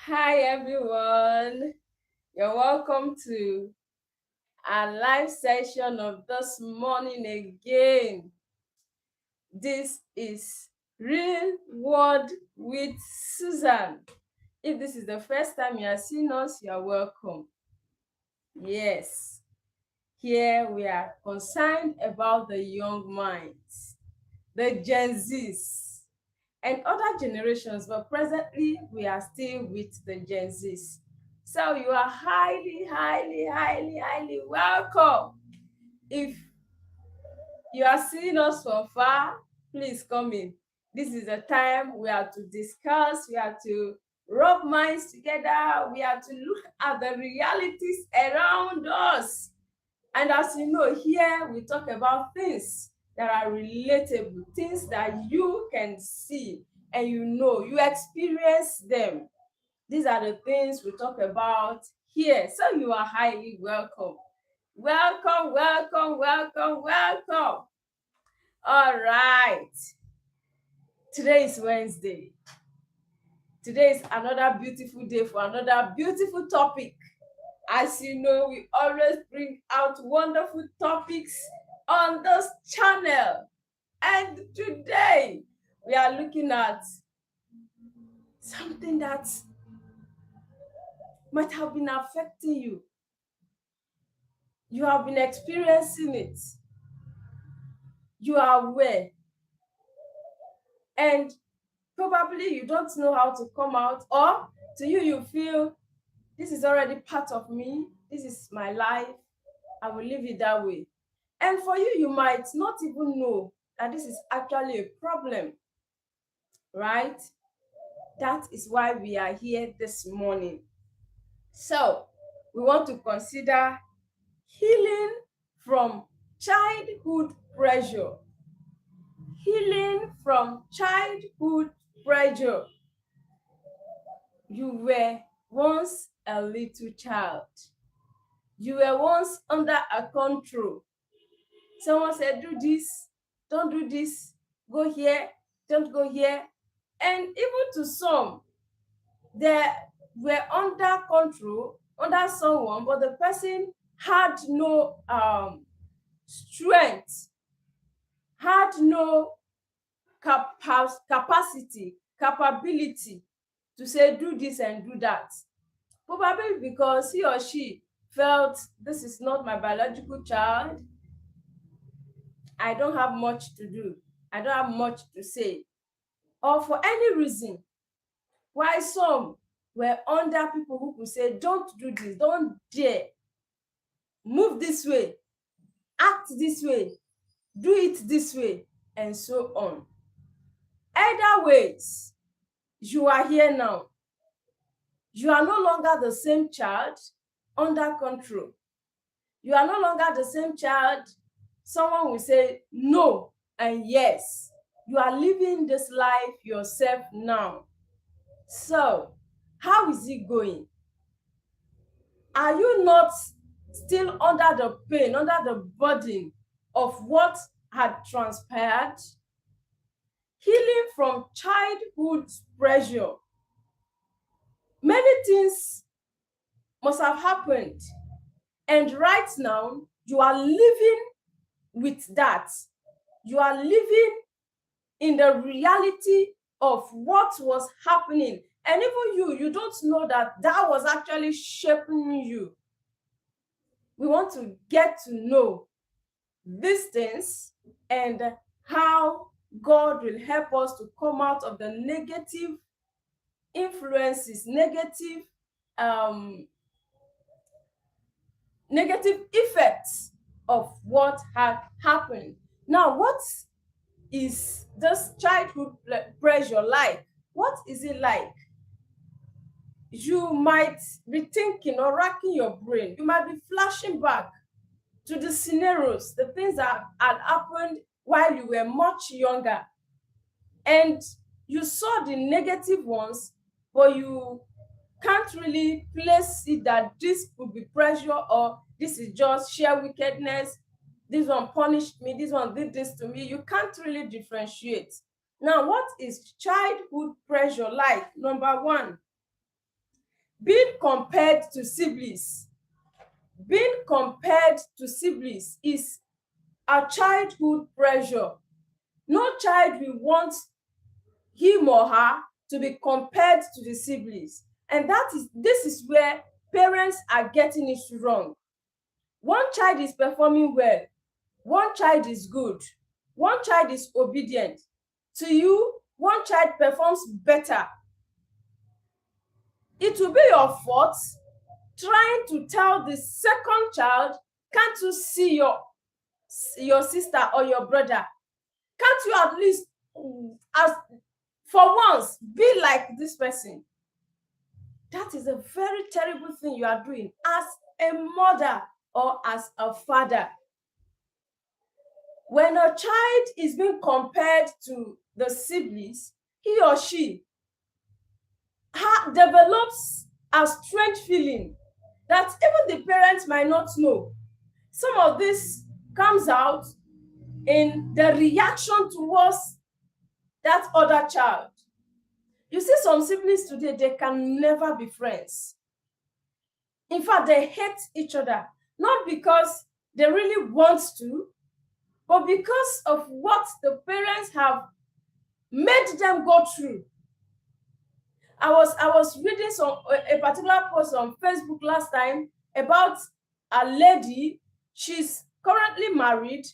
Hi everyone, you're welcome to our live session of this morning again. This is Real Word with Susan. If this is the first time you are seeing us, you are welcome. Yes, here we are concerned about the young minds, the Gen Zs, and other generations, but presently we are still with the Gen Zs. So you are highly welcome. If you are seeing us from far, please come in. This is the time we are to discuss, we are to rub minds together, we are to look at the realities around us. And as you know, here we talk about things that are relatable, things that you can see and you experience them. These are the things we talk about here. So you are highly welcome. Welcome. All right. Today is Wednesday. Today is another beautiful day for another beautiful topic. As you know, we always bring out wonderful topics on this channel. And today we are looking at something that might have been affecting you. You have been experiencing it. You are aware. And probably you don't know how to come out, or to you, you feel this is already part of me. This is my life. I will leave it that way. And for you, you might not even know that this is actually a problem, right? That is why we are here this morning. So, we want to consider healing from childhood pressure. Healing from childhood pressure. You were once a little child. You were once under a control. Someone said, do this, don't do this, go here, don't go here. And even to some, they were under control, under someone, but the person had no strength, had no capability to say, do this and do that. Probably because he or she felt this is not my biological child. I don't have much to do. I don't have much to say. Or for any reason, why some were under people who could say, don't do this, don't dare, move this way, act this way, do it this way, and so on. Either ways, you are here now. You are no longer the same child under control. You are no longer the same child. Someone will say no and yes. You are living this life yourself now. So, how is it going? Are you not still under the pain, under the burden of what had transpired? Healing from childhood pressure. Many things must have happened, and right now you are living with that. You are living in the reality of what was happening, and even you don't know that was actually shaping you. We want to get to know these things and how God will help us to come out of the negative influences, negative effects of what had happened. Now, what is this childhood pressure like? What is it like? You might be thinking or racking your brain. You might be flashing back to the scenarios, the things that had happened while you were much younger. And you saw the negative ones, but you can't really place it that this could be pressure or this is just sheer wickedness. This one punished me, this one did this to me. You can't really differentiate. Now, what is childhood pressure like? Number one, being compared to siblings. Being compared to siblings is a childhood pressure. No child will want him or her to be compared to the siblings. And this is where parents are getting it wrong. One child is performing well, one child is good, one child is obedient. To you, one child performs better. It will be your fault trying to tell the second child, can't you see your sister or your brother? Can't you at least, as for once, be like this person? That is a very terrible thing you are doing as a mother or as a father. When a child is being compared to the siblings, he or she develops a strange feeling that even the parents might not know. Some of this comes out in the reaction towards that other child. You see some siblings today, they can never be friends. In fact, they hate each other, not because they really want to, but because of what the parents have made them go through. I was reading a particular post on Facebook last time about a lady. She's currently married,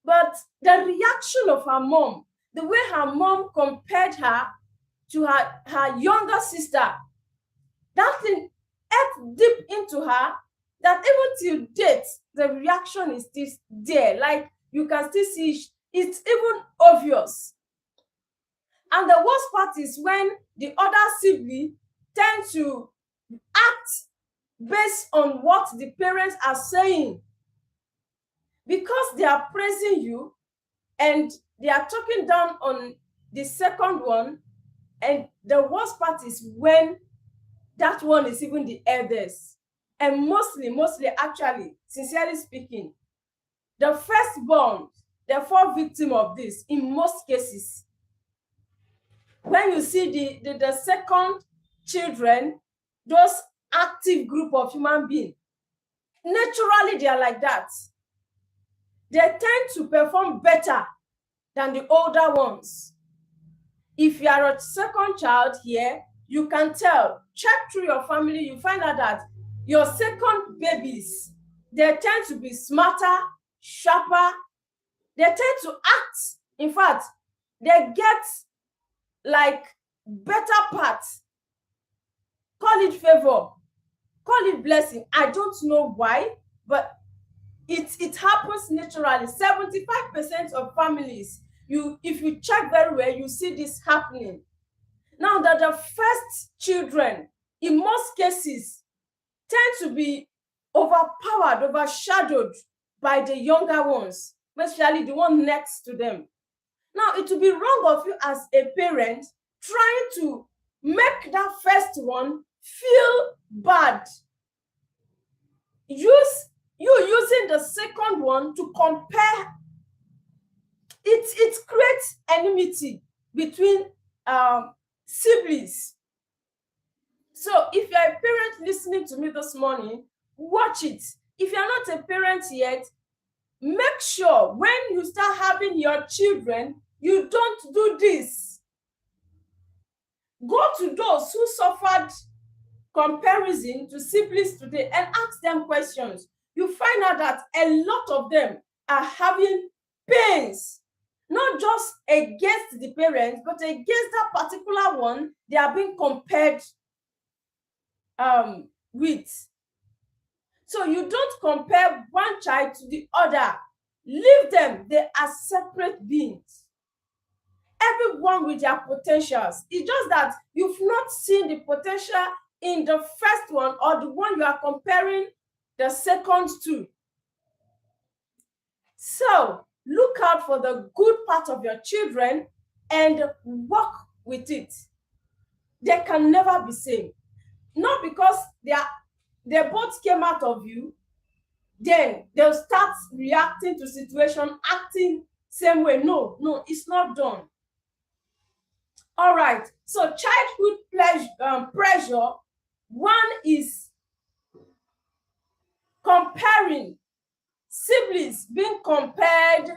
but the reaction of her mom, the way her mom compared her to her younger sister, that thing ate deep into her, that even till date, the reaction is still there. Like, you can still see it's even obvious. And the worst part is when the other sibling tend to act based on what the parents are saying, because they are praising you and they are talking down on the second one. And the worst part is when that one is even the eldest. And mostly, actually, sincerely speaking, the firstborn, the fall victim of this in most cases. When you see the second children, those active group of human beings, naturally they are like that. They tend to perform better than the older ones. If you are a second child here, you can tell. Check through your family, you find out that your second babies, they tend to be smarter, sharper. They tend to act. In fact, they get like better parts. Call it favor, call it blessing. I don't know why, but it happens naturally. 75% of families, if you check very well, you see this happening. Now that the first children, in most cases, tend to be overpowered, overshadowed by the younger ones, especially the one next to them. Now, it will be wrong of you as a parent trying to make that first one feel bad. You using the second one to compare. It creates enmity between siblings. So if you're a parent listening to me this morning, watch it. If you're not a parent yet, make sure when you start having your children, you don't do this. Go to those who suffered comparison to siblings today and ask them questions. You find out that a lot of them are having pains, not just against the parents, but against that particular one they are being compared with. So you don't compare one child to the other. Leave them. They are separate beings. Everyone with their potentials. It's just that you've not seen the potential in the first one or the one you are comparing the second to. So look out for the good part of your children and work with it. They can never be same. Not because they both came out of you, then they'll start reacting to situation, acting same way. No, it's not done. All right. So childhood pressure one is comparing, siblings being compared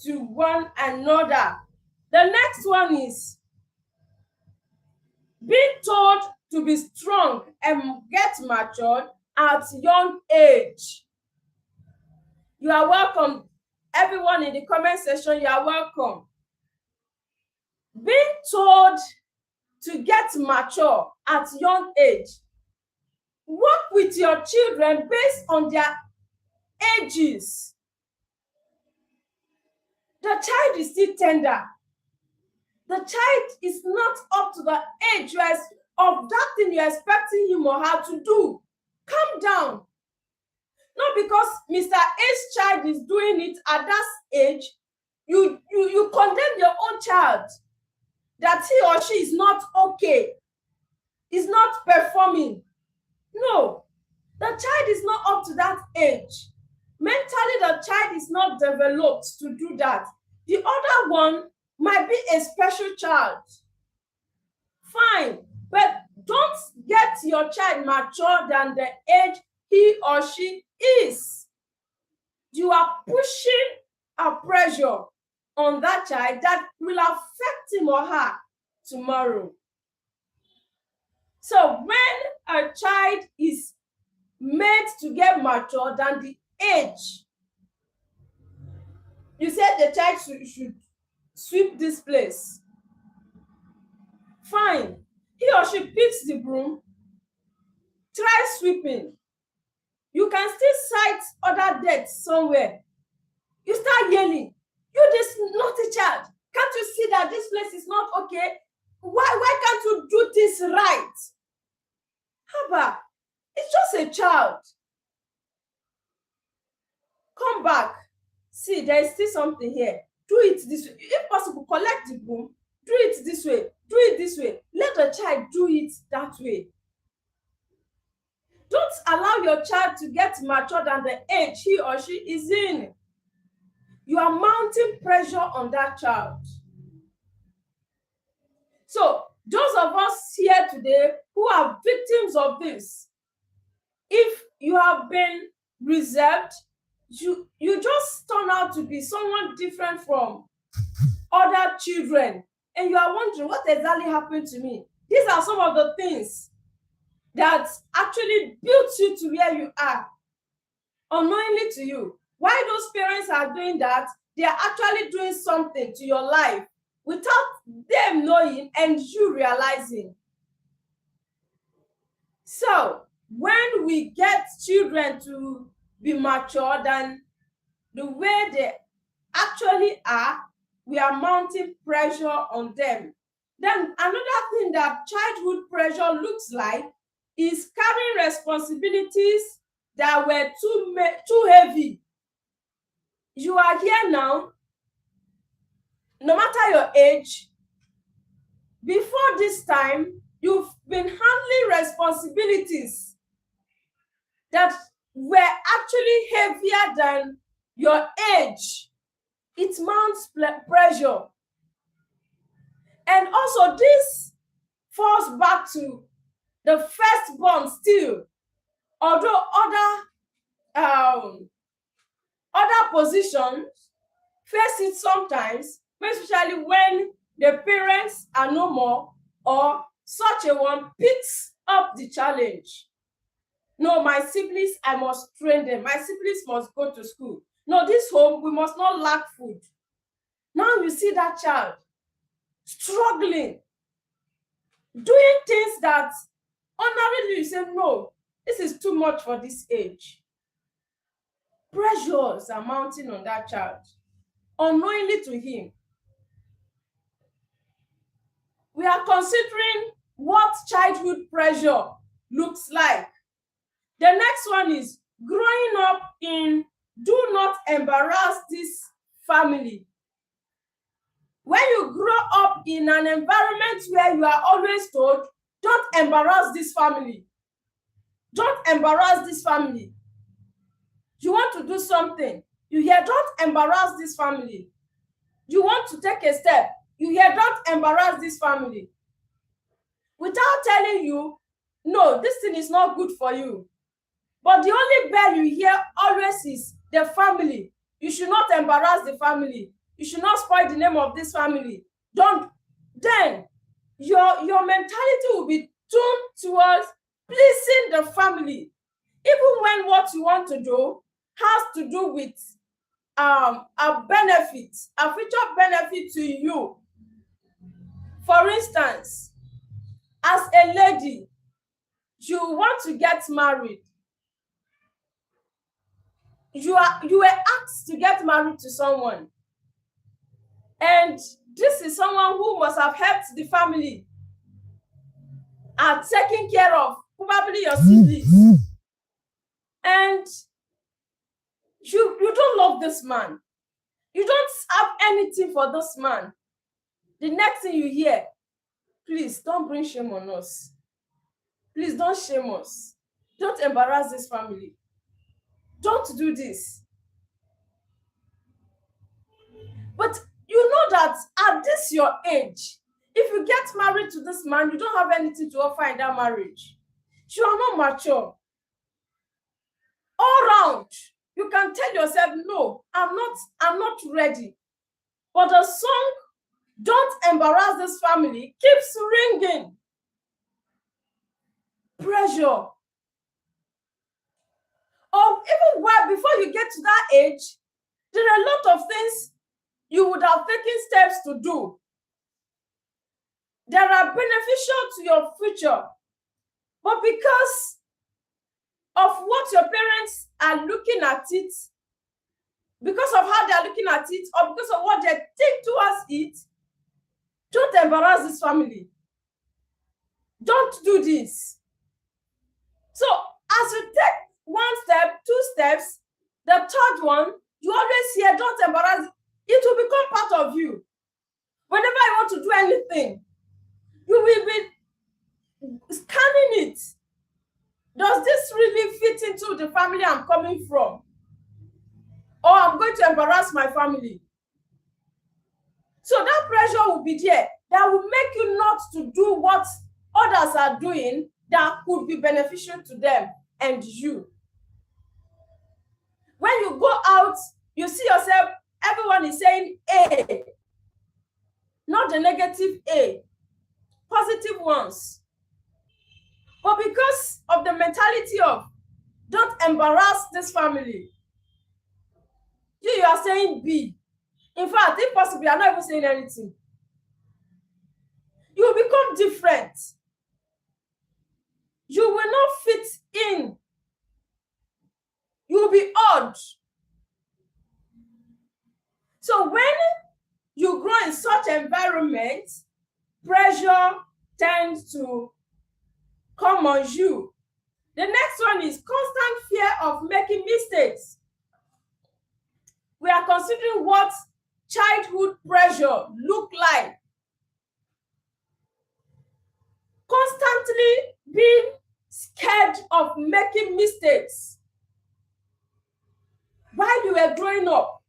to one another. The next one is being told to be strong and get matured at young age. You are welcome. Everyone in the comment section, you are welcome. Being told to get mature at young age. Work with your children based on their ages. The child is still tender. The child is not up to the age of that thing you're expecting him or her to do. Calm down. Not because Mr. A's child is doing it at that age, you condemn your own child that he or she is not okay, is not performing. No, the child is not up to that age. Mentally, the child is not developed to do that. The other one might be a special child. Fine, but don't get your child mature than the age he or she is. You are pushing a pressure on that child that will affect him or her tomorrow. So when a child is made to get mature than the age, you said the child should sweep this place. Fine. He or she picks the broom, try sweeping. You can still cite other debts somewhere. You start yelling, you this naughty child, can't you see that this place is not okay? Why can't you do this right? Haba, it's just a child. Come back. See, there is still something here. Do it this way. If possible, collect the broom. Do it this way. Do it this way. Let the child do it that way. Don't allow your child to get mature than the age he or she is in. You are mounting pressure on that child. So, those of us here today who are victims of this, if you have been reserved, you just turn out to be someone different from other children, and you are wondering what exactly happened to me. These are some of the things that actually built you to where you are, unknowingly to you. Why those parents are doing that, they are actually doing something to your life without them knowing and you realizing. So when we get children to be mature than the way they actually are, we are mounting pressure on them. Then another thing that childhood pressure looks like is carrying responsibilities that were too heavy. You are here now, no matter your age, before this time, you've been handling responsibilities that were actually heavier than your age. It mounts pressure. And also this falls back to the firstborn still, although other positions face it sometimes, especially when the parents are no more or such a one picks up the challenge. No, my siblings, I must train them. My siblings must go to school. No, this home, we must not lack food. Now you see that child struggling, doing things that ordinarily you say, no, this is too much for this age. Pressures are mounting on that child, unknowingly to him. We are considering what childhood pressure looks like. The next one is growing up in do not embarrass this family. When you grow up in an environment where you are always told, don't embarrass this family. Don't embarrass this family. You want to do something, you hear, don't embarrass this family. You want to take a step, you hear, don't embarrass this family. Without telling you, no, no, this thing is not good for you. But the only bell you hear always is the family. You should not embarrass the family. You should not spoil the name of this family. Don't. Then your mentality will be tuned towards pleasing the family, even when what you want to do has to do with a benefit, a future benefit to you. For instance, as a lady, you want to get married. You were asked to get married to someone, and this is someone who must have helped the family and taken care of probably your siblings, and you don't love this man. You don't have anything for this man. The next thing you hear, please don't bring shame on us. Please don't shame us. Don't embarrass this family. Don't do this. But you know that at this your age, if you get married to this man, you don't have anything to offer in that marriage. You are not mature. All round, you can tell yourself, no, I'm not ready. But the song, don't embarrass this family, keeps ringing. Pressure. Or even while before you get to that age, there are a lot of things you would have taken steps to do. That are beneficial to your future. But because of what your parents are looking at it, because of how they are looking at it, or because of what they think towards it, don't embarrass this family. Don't do this. So as you take one step, two steps, the third one, you always hear, don't embarrass. It will become part of you. Whenever I want to do anything, you will be scanning it. Does this really fit into the family I'm coming from? Or I'm going to embarrass my family? So that pressure will be there. That will make you not to do what others are doing that could be beneficial to them and you. When you go out, you see yourself, everyone is saying A, not the negative A, positive ones. But because of the mentality of don't embarrass this family, you are saying B. In fact, if possible, you are not even saying anything. You will become different. You will not fit in. You will be odd. So when you grow in such environment, pressure tends to come on you. The next one is constant fear of making mistakes. We are considering what childhood pressure look like. Constantly being scared of making mistakes. While you were growing up,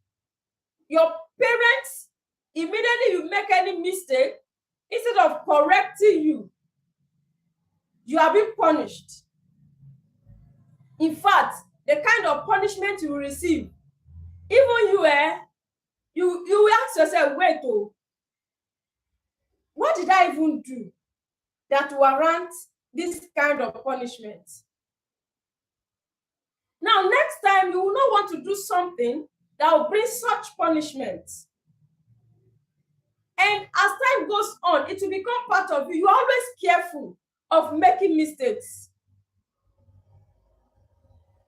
your parents, immediately you make any mistake, instead of correcting you, you are being punished. In fact, the kind of punishment you will receive, even you will ask yourself, wait, what did I even do that warrants this kind of punishment? Now, next time, you will not want to do something that will bring such punishment. And as time goes on, it will become part of you. You are always careful of making mistakes.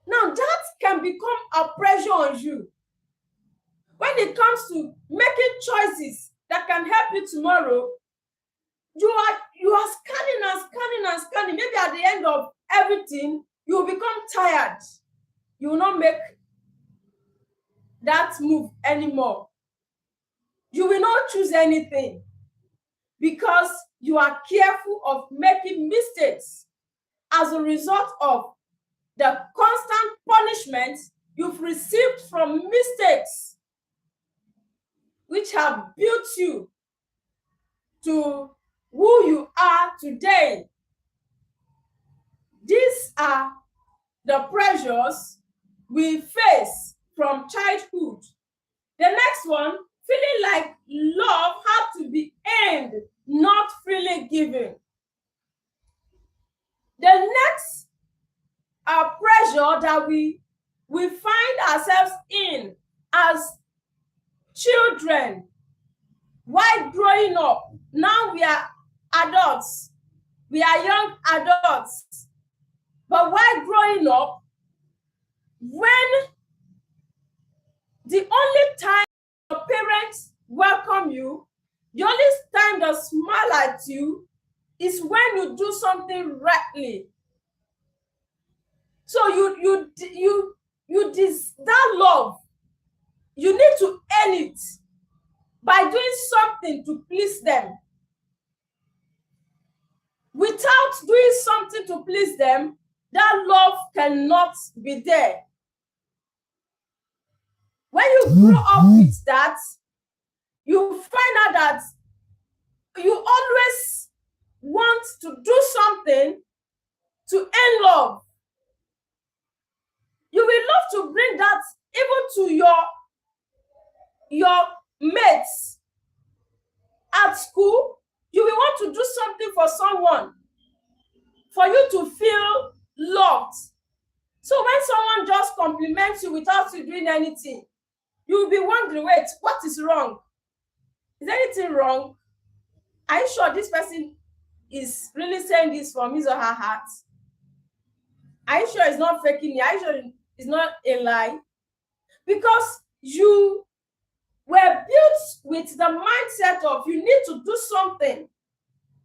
Now, that can become a pressure on you. When it comes to making choices that can help you tomorrow, you are scanning and scanning and scanning. Maybe at the end of everything, you will become tired. You will not make that move anymore. You will not choose anything because you are careful of making mistakes as a result of the constant punishment you've received from mistakes, which have built you to who you are today. are the pressures we face from childhood. The next one, feeling like love had to be earned, not freely given. The next pressure that we find ourselves in as children while growing up. Now we are adults. We are young adults. But while growing up, when the only time your parents welcome you, the only time they smile at you is when you do something rightly. So that love, you need to earn it by doing something to please them. Without doing something to please them, that love cannot be there. When you grow up with that, you find out that you always want to do something to earn love. You will love to bring that even to your mates at school. You will want to do something for someone, for you to feel loved. So when someone just compliments you without you doing anything, you will be wondering, wait, what is wrong? Is there anything wrong? Are you sure this person is really saying this from his or her heart? Are you sure it's not faking it? Are you sure it's not a lie? Because you were built with the mindset of you need to do something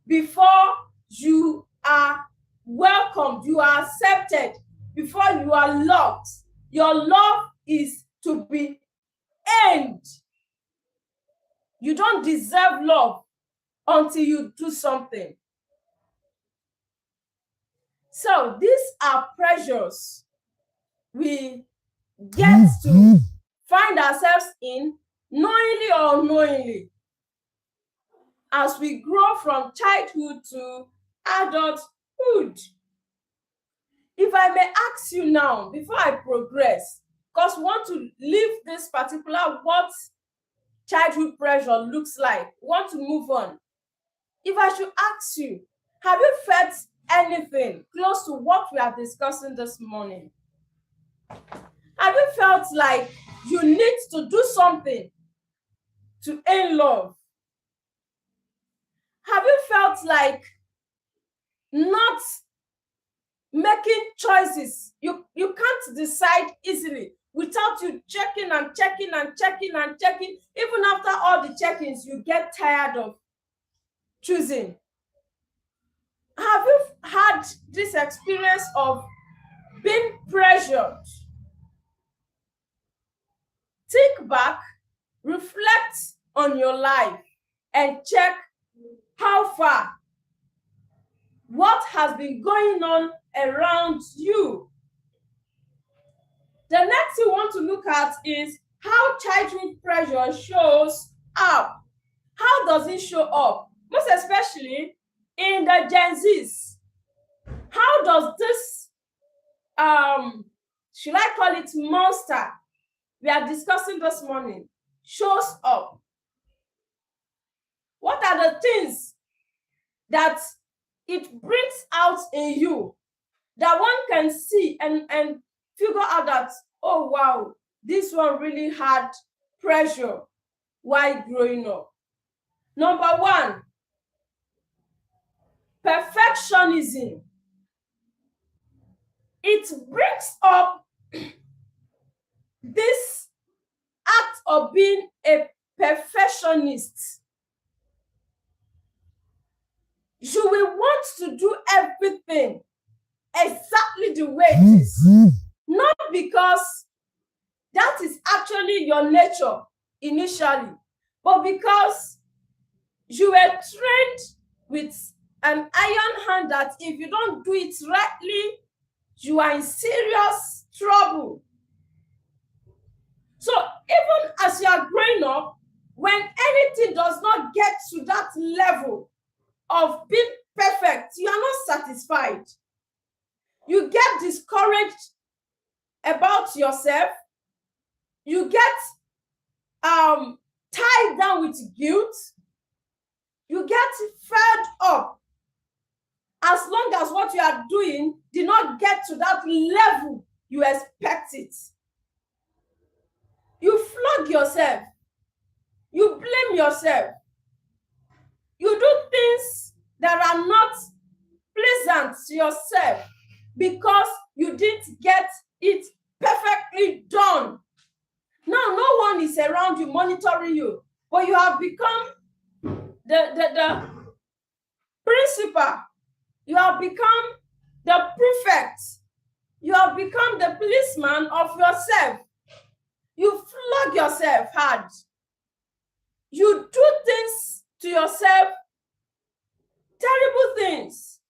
before you are welcomed, you are accepted, before you are loved. Your love is to be earned. You don't deserve love until you do something. So these are pressures we get to find ourselves in, knowingly or unknowingly, as we grow from childhood to adulthood. If I may ask you now, before I progress, because we want to leave this particular what childhood pressure looks like, want to move on. If I should ask you, have you felt anything close to what we are discussing this morning? Have you felt like you need to do something to earn love? Have you felt like not making choices? You can't decide easily without you checking and checking and checking and checking. Even after all the checkings, you get tired of choosing. Have you had this experience of being pressured? Think back, reflect on your life, and check how far, what has been going on around you. The next thing we want to look at is how childhood pressure shows up. How does it show up? Most especially in the Gen Zs. How does this, should I call it monster we are discussing this morning, shows up? What are the things that it brings out in you that one can see and figure out that, oh wow, this one really had pressure while growing up? Number one, perfectionism. It brings up this act of being a perfectionist. You will want to do everything exactly the way it is. Not because that is actually your nature initially, but because you were trained with an iron hand that if you don't do it rightly, you are in serious trouble. So even as you are growing up, when anything does not get to that level of being perfect, you are not satisfied. You get discouraged about yourself. You get tied down with guilt. You get fed up as long as what you are doing did not get to that level you expect it. You flog yourself. You blame yourself. You do things that are not pleasant to yourself because you didn't get it perfectly done. Now, no one is around you monitoring you, but you have become the principal. You have become the prefect. You have become the policeman of yourself. You flog yourself hard. You do things to yourself, terrible things,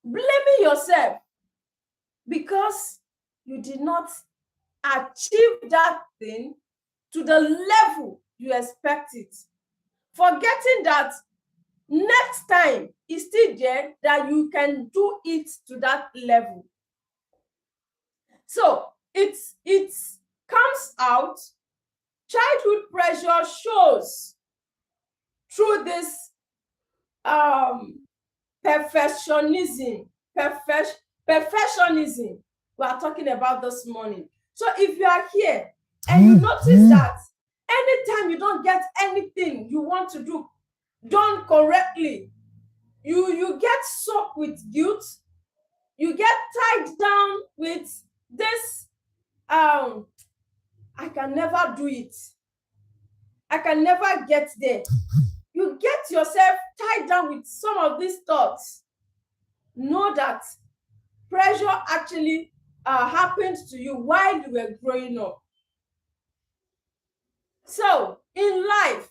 blaming yourself because you did not achieve that thing to the level you expected, forgetting that next time is still there, that you can do it to that level. So it comes out. Childhood pressure shows through this perfectionism we are talking about this morning. So if you are here and you notice that anytime you don't get anything you want to do done correctly, you get soaked with guilt, you get tied down with this I can never do it, I can never get there. You get yourself tied down with some of these thoughts. Know that pressure actually happened to you while you were growing up. So in life,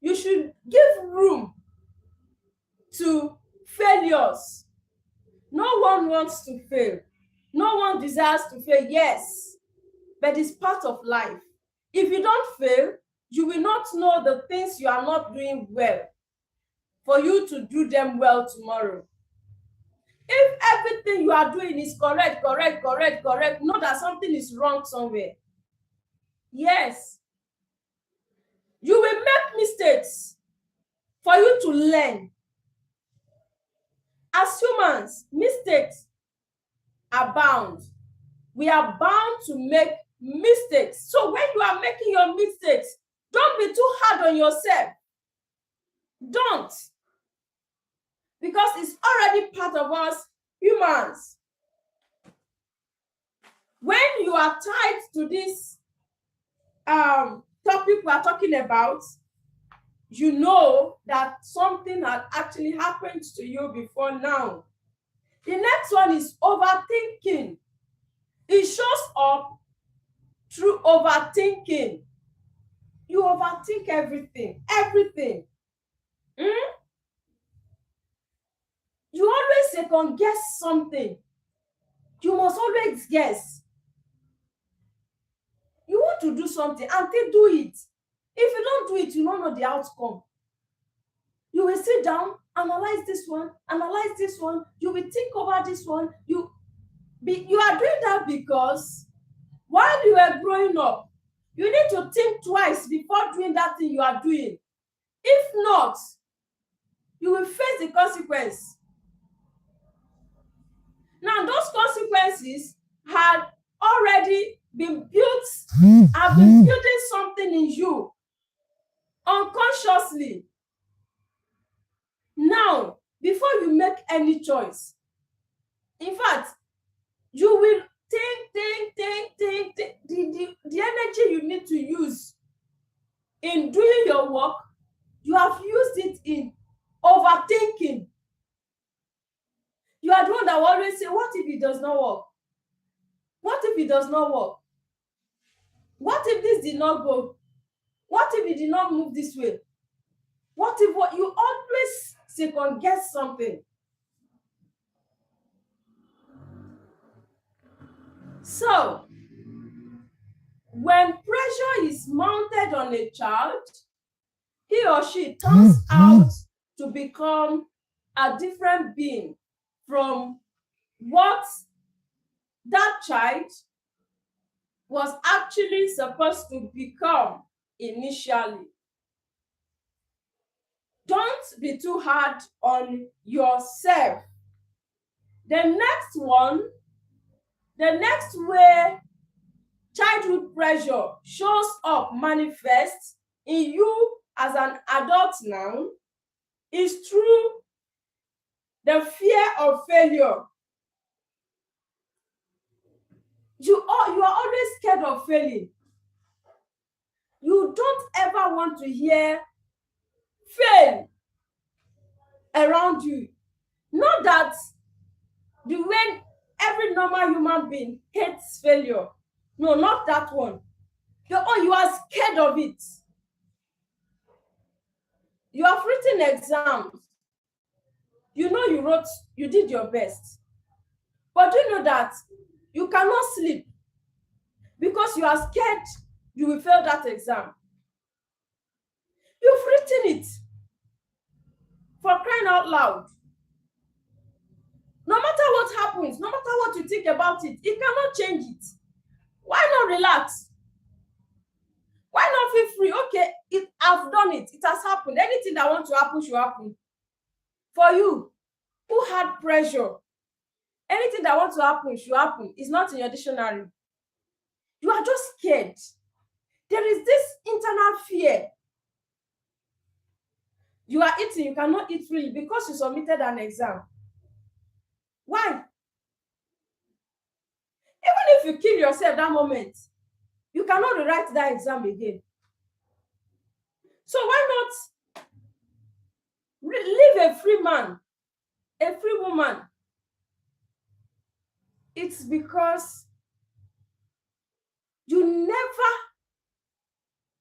you should give room to failures. No one wants to fail. No one desires to fail, yes, but it's part of life. If you don't fail, you will not know the things you are not doing well for you to do them well tomorrow. If everything you are doing is correct, know that something is wrong somewhere. Yes. You will make mistakes for you to learn. As humans, mistakes are bound. We are bound to make mistakes. So when you are making your mistakes, don't be too hard on yourself. Don't. Because it's already part of us humans. When you are tied to this topic we are talking about, you know that something had actually happened to you before now. The next one is overthinking. It shows up through overthinking. You overthink everything. You always second guess something. You must always guess. You want to do something and they do it. If you don't do it, you don't know the outcome. You will sit down, analyze this one. You will think over this one. You are doing that because while you were growing up, you need to think twice before doing that thing you are doing. If not, you will face the consequence. Now, those consequences had already been built, have been building something in you unconsciously. Now, before you make any choice, in fact, you will think. The energy you need to use in doing your work, you have used it in overthinking. You are the one that will always say, what if it does not work? What if it does not work? What if this did not go? What if it did not move this way? What if what you always second guess something? So, when pressure is mounted on a child, he or she turns out to become a different being from what that child was actually supposed to become initially. Don't be too hard on yourself. The next way childhood pressure shows up, manifests in you as an adult now, is through the fear of failure. You are always scared of failing. You don't ever want to hear fail around you. Not that the way every normal human being hates failure. No, not that one. You are scared of it. You have written exams. You know you did your best. But do you know that you cannot sleep because you are scared you will fail that exam? You've written it. For crying out loud. No matter what happens, no matter what you think about it, you cannot change it. Why not relax? Why not feel free? Okay, I've done it. It has happened. Anything that wants to happen should happen. For you, who had pressure, anything that wants to happen should happen. It's not in your dictionary. You are just scared. There is this internal fear. You are eating, you cannot eat freely because you submitted an exam. Why? Even if you kill yourself that moment, you cannot rewrite that exam again. So why not live a free man, a free woman? It's because you never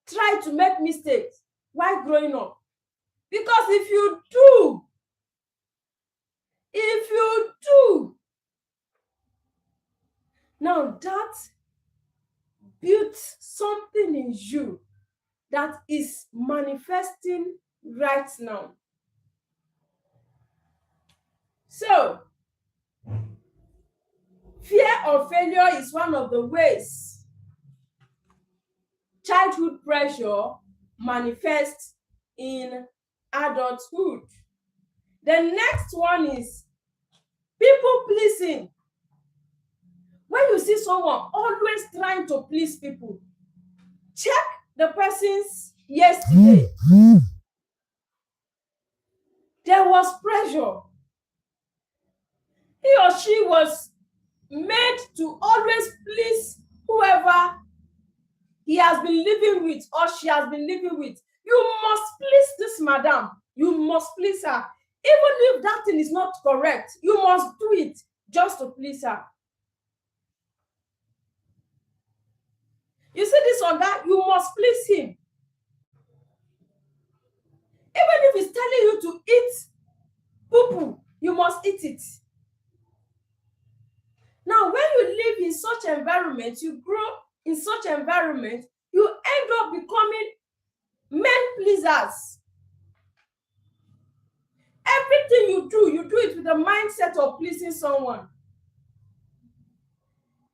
try to make mistakes while growing up. Because if you do, now that built something in you that is manifesting right now. So, fear of failure is one of the ways childhood pressure manifests in adulthood. The next one is people pleasing. When you see someone always trying to please people, check the person's yesterday. There was pressure. He or she was made to always please whoever he has been living with or she has been living with. You must please this madam. You must please her. Even if that thing is not correct, you must do it just to please her. You see this or that, you must please him. Even if he's telling you to eat poo-poo, you must eat it. Now, when you live in such environment, you grow in such environment, you end up becoming men pleasers. Everything you do it with the mindset of pleasing someone.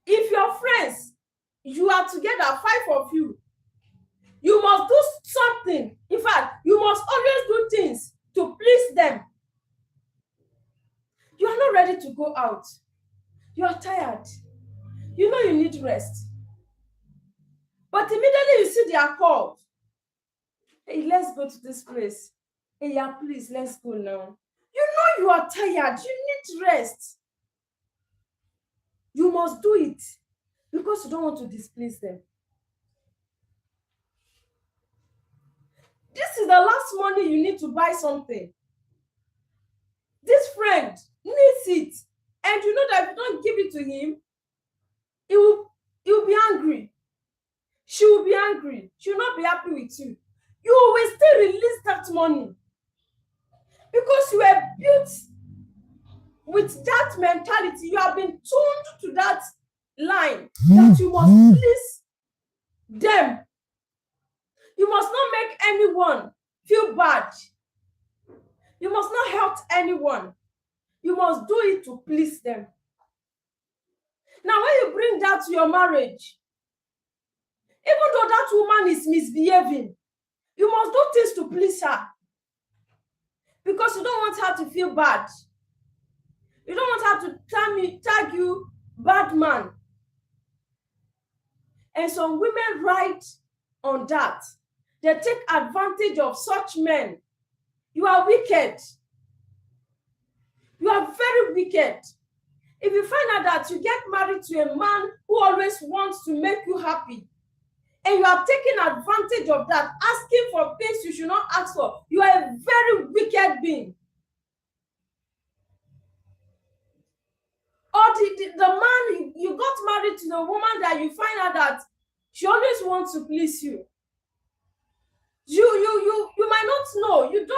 If your friends, you are together, 5 of you, you must do something. In fact, you must always do things to please them. You are not ready to go out. You are tired. You know you need rest. But immediately you see they are called. Hey, let's go to this place. Hey, yeah, please, let's go now. You know you are tired. You need rest. You must do it because you don't want to displease them. This is the last money you need to buy something. This friend needs it. And you know that if you don't give it to him, he will be angry. She will be angry. She will not be happy with you. You will still release that money. Because you were built with that mentality. You have been tuned to that line that you must please them. You must not make anyone feel bad. You must not hurt anyone. You must do it to please them. Now, when you bring that to your marriage, even though that woman is misbehaving, you must do things to please her. Because you don't want her to feel bad. You don't want her to tag you bad man. And some women ride on that. They take advantage of such men. You are wicked. You are very wicked. If you find out that you get married to a man who always wants to make you happy, and you are taking advantage of that, asking for things you should not ask for, you are a very wicked being. Or the man, you got married to the woman that you find out that she always wants to please you. You might not know. You did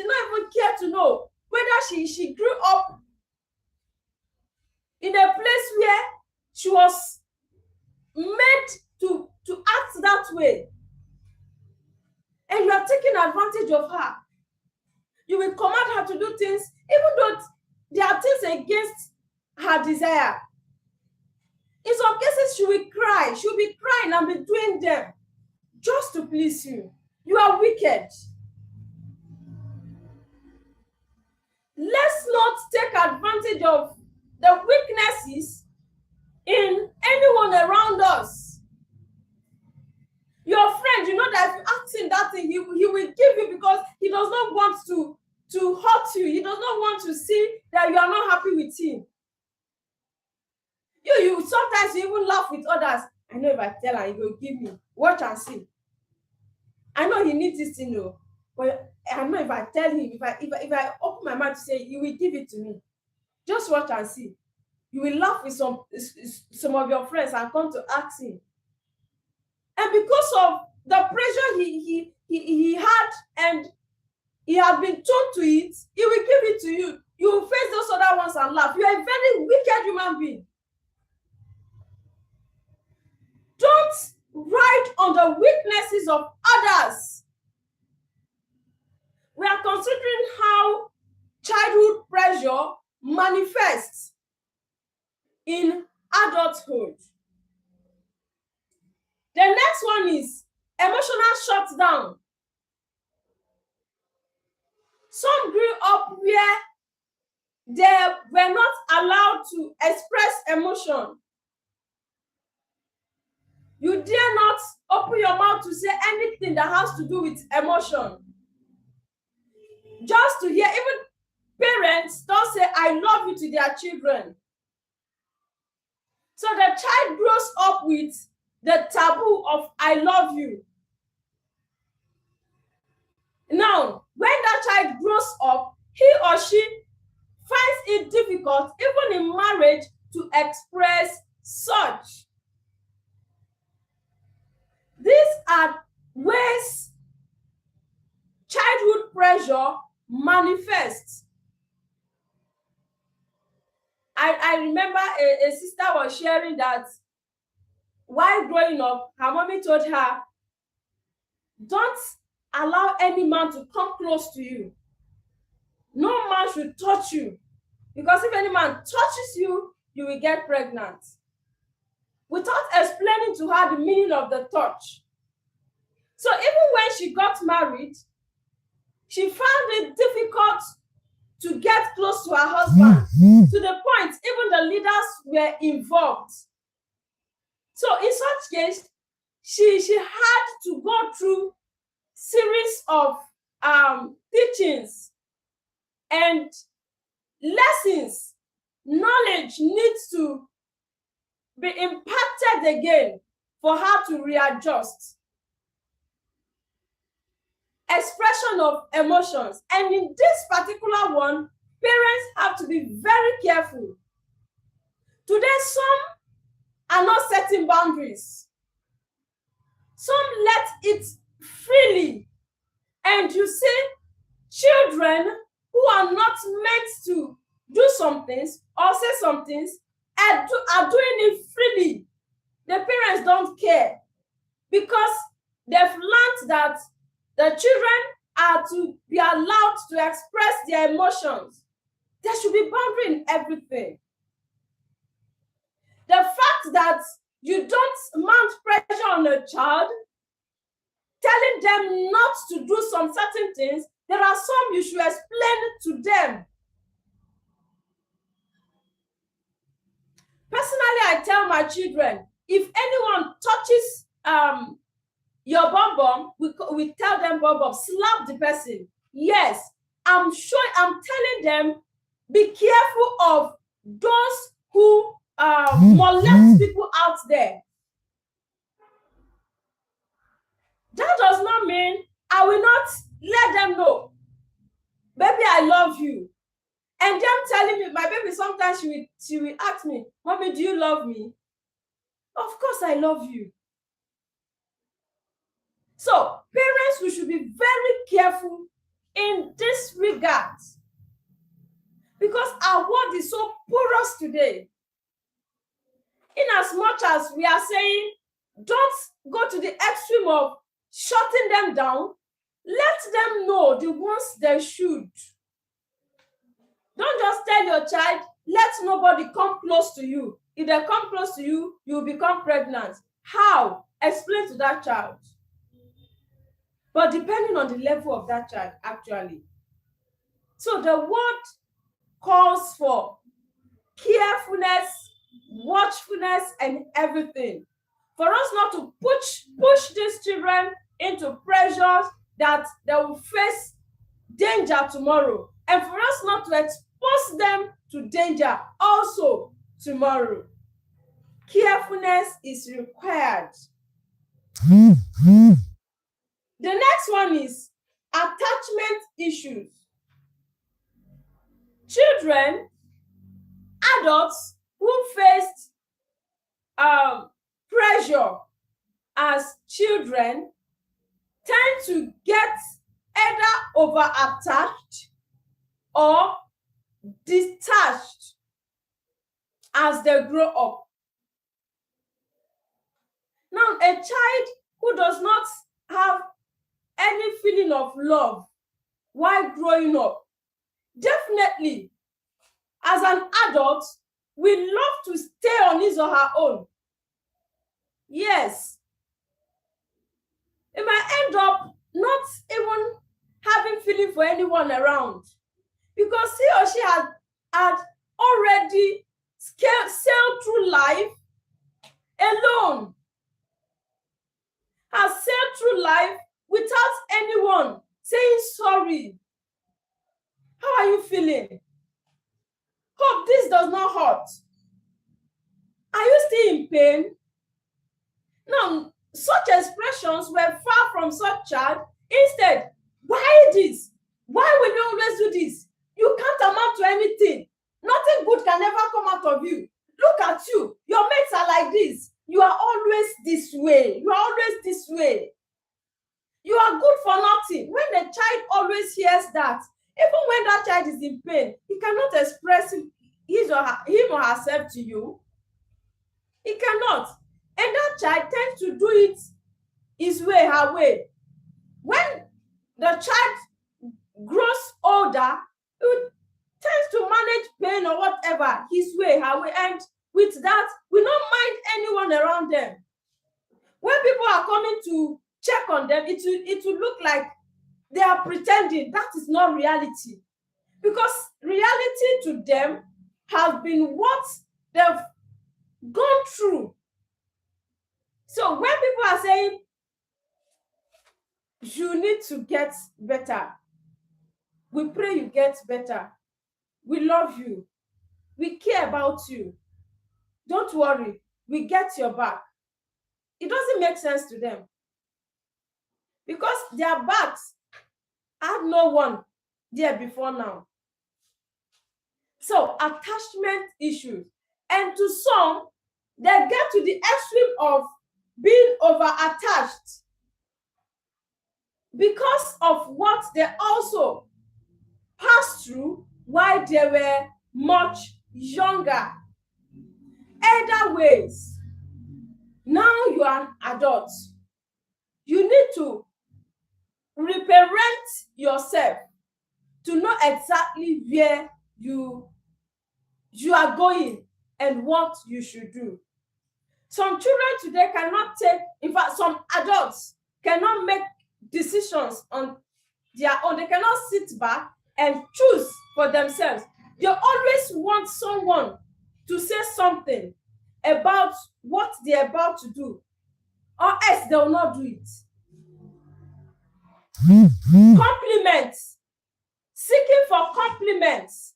not even care to know whether she grew up in a place where she was made to act that way. And you are taking advantage of her. You will command her to do things, even though there are things against her desire. In some cases, she will cry. She will be crying and be doing them just to please you. You are wicked. Let's not take advantage of the weaknesses in anyone around us. Your friend, you know that if you ask him that thing, he will give you because he does not want to hurt you. He does not want to see that you are not happy with him. You sometimes you even laugh with others. I know if I tell her, he will give me. Watch and see. I know he needs this thing, though. But I know if I tell him, if I open my mouth to say, he will give it to me. Just watch and see. You will laugh with some of your friends and come to ask him. And because of the pressure he had and he had been told to it, he will give it to you. You will face those other ones and laugh. You are a very wicked human being. Don't ride on the weaknesses of others. We are considering how childhood pressure manifests in adulthood. The next one is emotional shutdown. Some grew up where they were not allowed to express emotion. You dare not open your mouth to say anything that has to do with emotion. Just to hear, even parents don't say I love you to their children. So the child grows up with the taboo of I love you. Now, when that child grows up, he or she finds it difficult, even in marriage, to express such. These are ways childhood pressure manifests. I remember a sister was sharing that while growing up, her mommy told her, don't allow any man to come close to you. No man should touch you. Because if any man touches you, you will get pregnant. Without explaining to her the meaning of the touch. So even when she got married, she found it difficult to get close to her husband, to the point even the leaders were involved. So in such case, she had to go through series of teachings and lessons. Knowledge needs to be impacted again for her to readjust. Expression of emotions. And in this particular one, parents have to be very careful. Today, some are not setting boundaries. Some let it freely. And you see children who are not meant to do some things or say some things are doing it freely. The parents don't care because they've learned that the children are to be allowed to express their emotions. There should be boundary in everything. The fact that you don't mount pressure on a child, telling them not to do some certain things. There are some you should explain to them. Personally, I tell my children, if anyone touches your bum, we tell them bum, slap the person. Yes, I'm telling them, be careful of those who molest people out there. That does not mean I will not let them know, baby, I love you. And them telling me, my baby, sometimes she will ask me, Mommy, do you love me? Of course I love you. So parents, we should be very careful in this regard, because our world is so porous today. In as much as we are saying, don't go to the extreme of shutting them down, let them know the ones they should. Don't just tell your child, let nobody come close to you. If they come close to you, you'll become pregnant. How? Explain to that child. But depending on the level of that child, actually. So the word calls for carefulness, watchfulness, and everything. For us not to push these children into pressures that they will face danger tomorrow, and for us not to expose them to danger also tomorrow. Carefulness is required. The next one is attachment issues. Children, adults who faced pressure as children tend to get either over-attached or detached as they grow up. Now, a child who does not have any feeling of love while growing up, definitely, as an adult, we love to stay on his or her own. Yes. It might end up not even having feeling for anyone around, because he or she had already sailed through life alone, has sailed through life without anyone saying sorry. How are you feeling? Hope this does not hurt. Are you still in pain? No, such expressions were far from such child. Instead, why this? Why will you always do this? You can't amount to anything. Nothing good can ever come out of you. Look at you. Your mates are like this. You are always this way. You are always this way. You are good for nothing. When the child always hears that, even when that child is in pain, he cannot express him or herself to you. He cannot. And that child tends to do it his way, her way. When the child grows older, it tends to manage pain or whatever his way, her way. And with that, we don't mind anyone around them. When people are coming to check on them, it will look like they are pretending. That is not reality. Because reality to them has been what they've gone through. So when people are saying, you need to get better, we pray you get better. We love you. We care about you. Don't worry, we get your back. It doesn't make sense to them, because their backs had no one there before now. So attachment issues. And to some, they get to the extreme of being over-attached because of what they also passed through while they were much younger. Either ways, now you are an adult. You need to reparent yourself to know exactly where you are going and what you should do. Some children today cannot take, in fact, some adults cannot make decisions on their own. They cannot sit back and choose for themselves. They always want someone to say something about what they're about to do, or else they will not do it. Compliments. Seeking for compliments.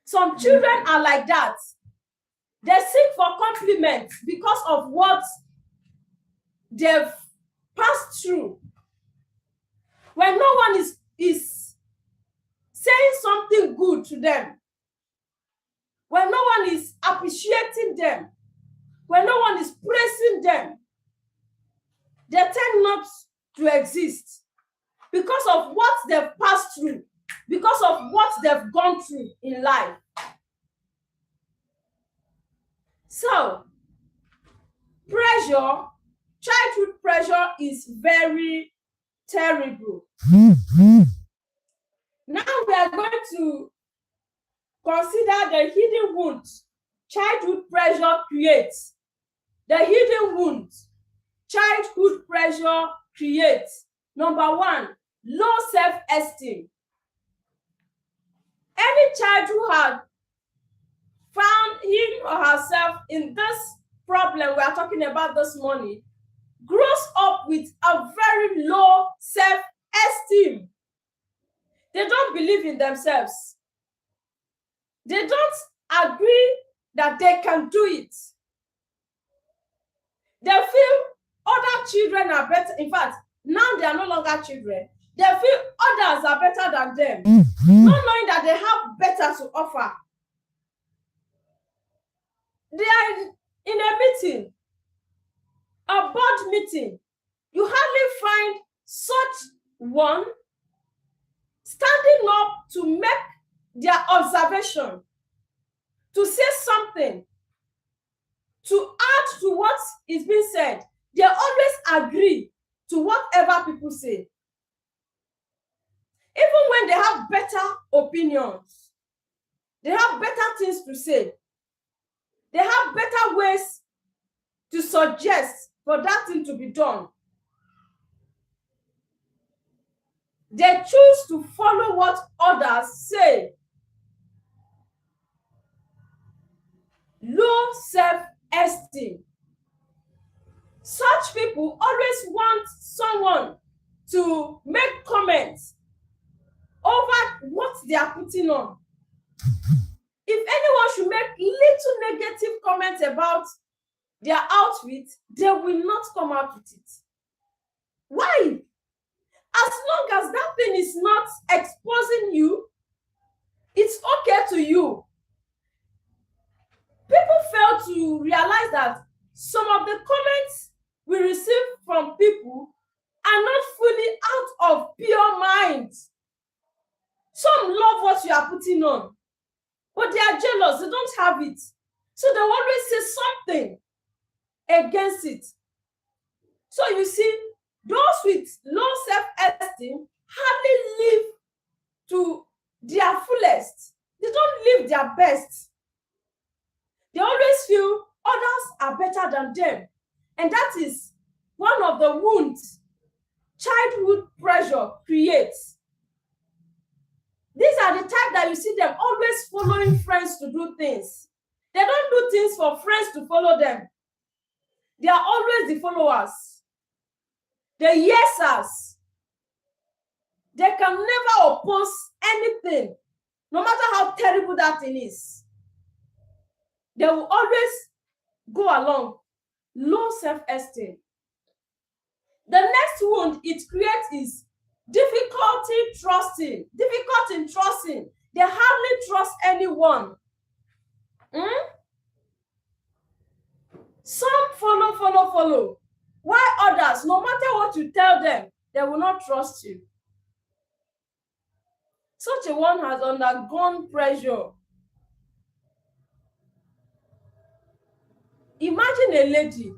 Some children are like that. They seek for compliments because of what they've passed through. When no one is saying something good to them, when no one is appreciating them, when no one is praising them, they tend not to exist because of what they've passed through, because of what they've gone through in life. So, pressure, childhood pressure is very terrible. Now we are going to consider the hidden wounds childhood pressure creates. The hidden wounds childhood pressure creates. Number one, low self-esteem. Any child who had found him or herself in this problem we are talking about this morning grows up with a very low self-esteem. They don't believe in themselves. They don't agree that they can do it. They feel other children are better. In fact, now they are no longer children. They feel others are better than them, not knowing that they have better to offer. They are in a meeting, a board meeting. You hardly find such one standing up to make their observation, to say something, to add to what is being said. They always agree to whatever people say. Even when they have better opinions, they have better things to say. They have better ways to suggest for that thing to be done. They choose to follow what others say. Low self-esteem. Such people always want someone to make comments over what they are putting on. If anyone should make little negative comments about their outfit, they will not come out with it. Why? As long as that thing is not exposing you, it's okay to you. People fail to realize that some of the comments we receive from people are not fully out of pure mind. Some love what you are putting on, but they are jealous. They don't have it. So they always say something against it. So you see, those with low self-esteem hardly live to their fullest. They don't live their best. They always feel others are better than them. And that is one of the wounds childhood pressure creates. These are the type that you see them always following friends to do things. They don't do things for friends to follow them. They are always the followers, the yesers. They can never oppose anything, no matter how terrible that thing is. They will always go along. Low self-esteem. The next wound it creates is difficulty trusting. Difficult in trusting. They hardly trust anyone. Some follow. While others, no matter what you tell them, they will not trust you. Such a one has undergone pressure. Imagine a lady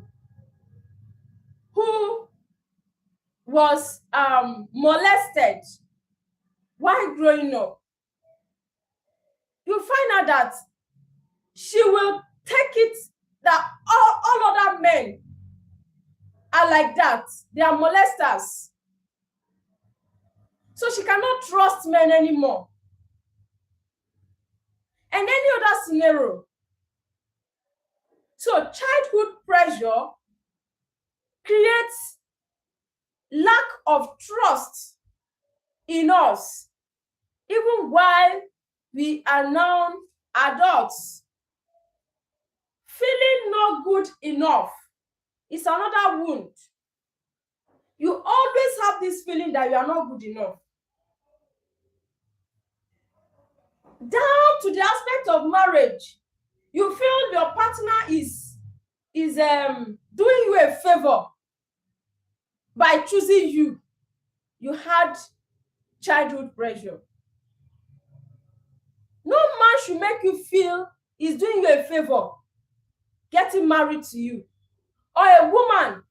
who was molested while growing up. You find out that she will take it that all other men are like that. They are molesters. So she cannot trust men anymore. And any other scenario. So childhood pressure creates lack of trust in us, even while we are now adults. Feeling not good enough is another wound. You always have this feeling that you are not good enough. Down to the aspect of marriage, you feel your partner is doing you a favor by choosing you. You had childhood pressure. No man should make you feel he's doing you a favor getting married to you, or a woman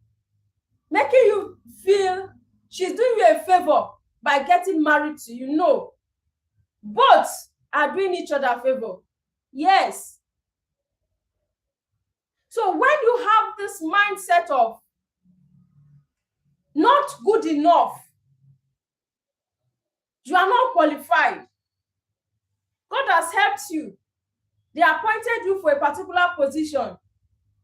making you feel she's doing you a favor by getting married to you. No, both are doing each other a favor. Yes. So when you have this mindset of not good enough, you are not qualified, God has helped you, they appointed you for a particular position,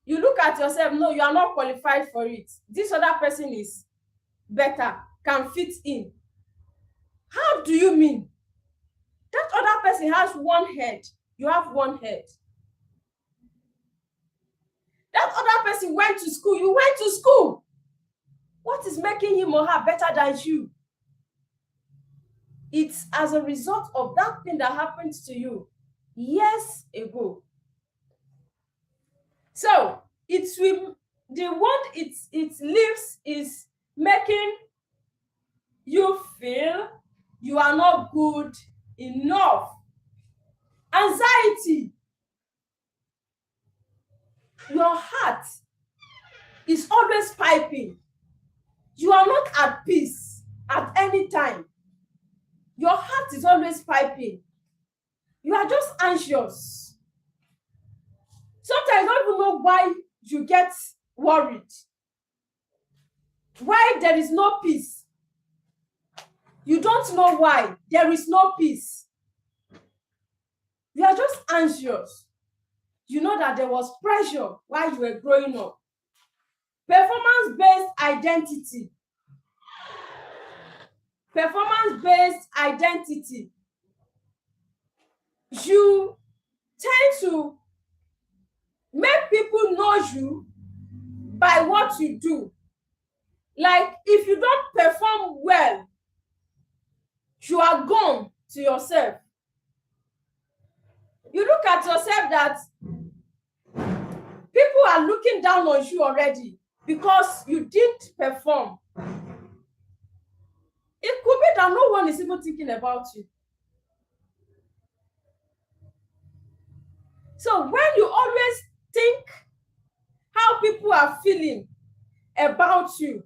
you look at yourself, no, you are not qualified for it. This other person is better, can fit in. How do you mean? That other person has one head, you have one head. That other person went to school, you went to school. What is making him or her better than you? It's as a result of that thing that happened to you years ago. So the wound it leaves is making you feel you are not good enough. Anxiety. Your heart is always piping. You are not at peace at any time. Your heart is always piping. You are just anxious. Sometimes you don't even know why you get worried. Why there is no peace. You don't know why there is no peace. You are just anxious. You know that there was pressure while you were growing up. Performance-based identity. Performance-based identity. You tend to make people know you by what you do. Like if you don't perform well, you are gone to yourself. You look at yourself that people are looking down on you already because you didn't perform. It could be that no one is even thinking about you. So when you always think how people are feeling about you,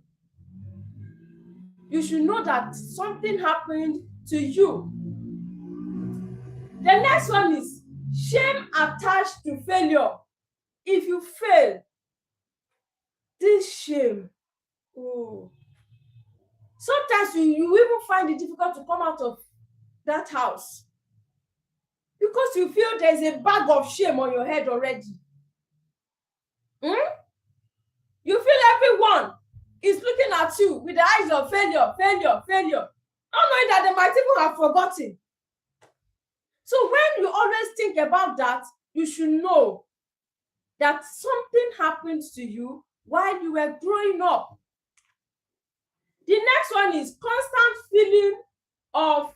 you should know that something happened to you. The next one is shame attached to failure. If you fail, this shame, sometimes you even find it difficult to come out of that house because you feel there's a bag of shame on your head already. You feel everyone is looking at you with the eyes of failure, failure, failure, not knowing that they might even have forgotten. So when you always think about that, you should know that something happened to you while you were growing up. The next one is constant feeling of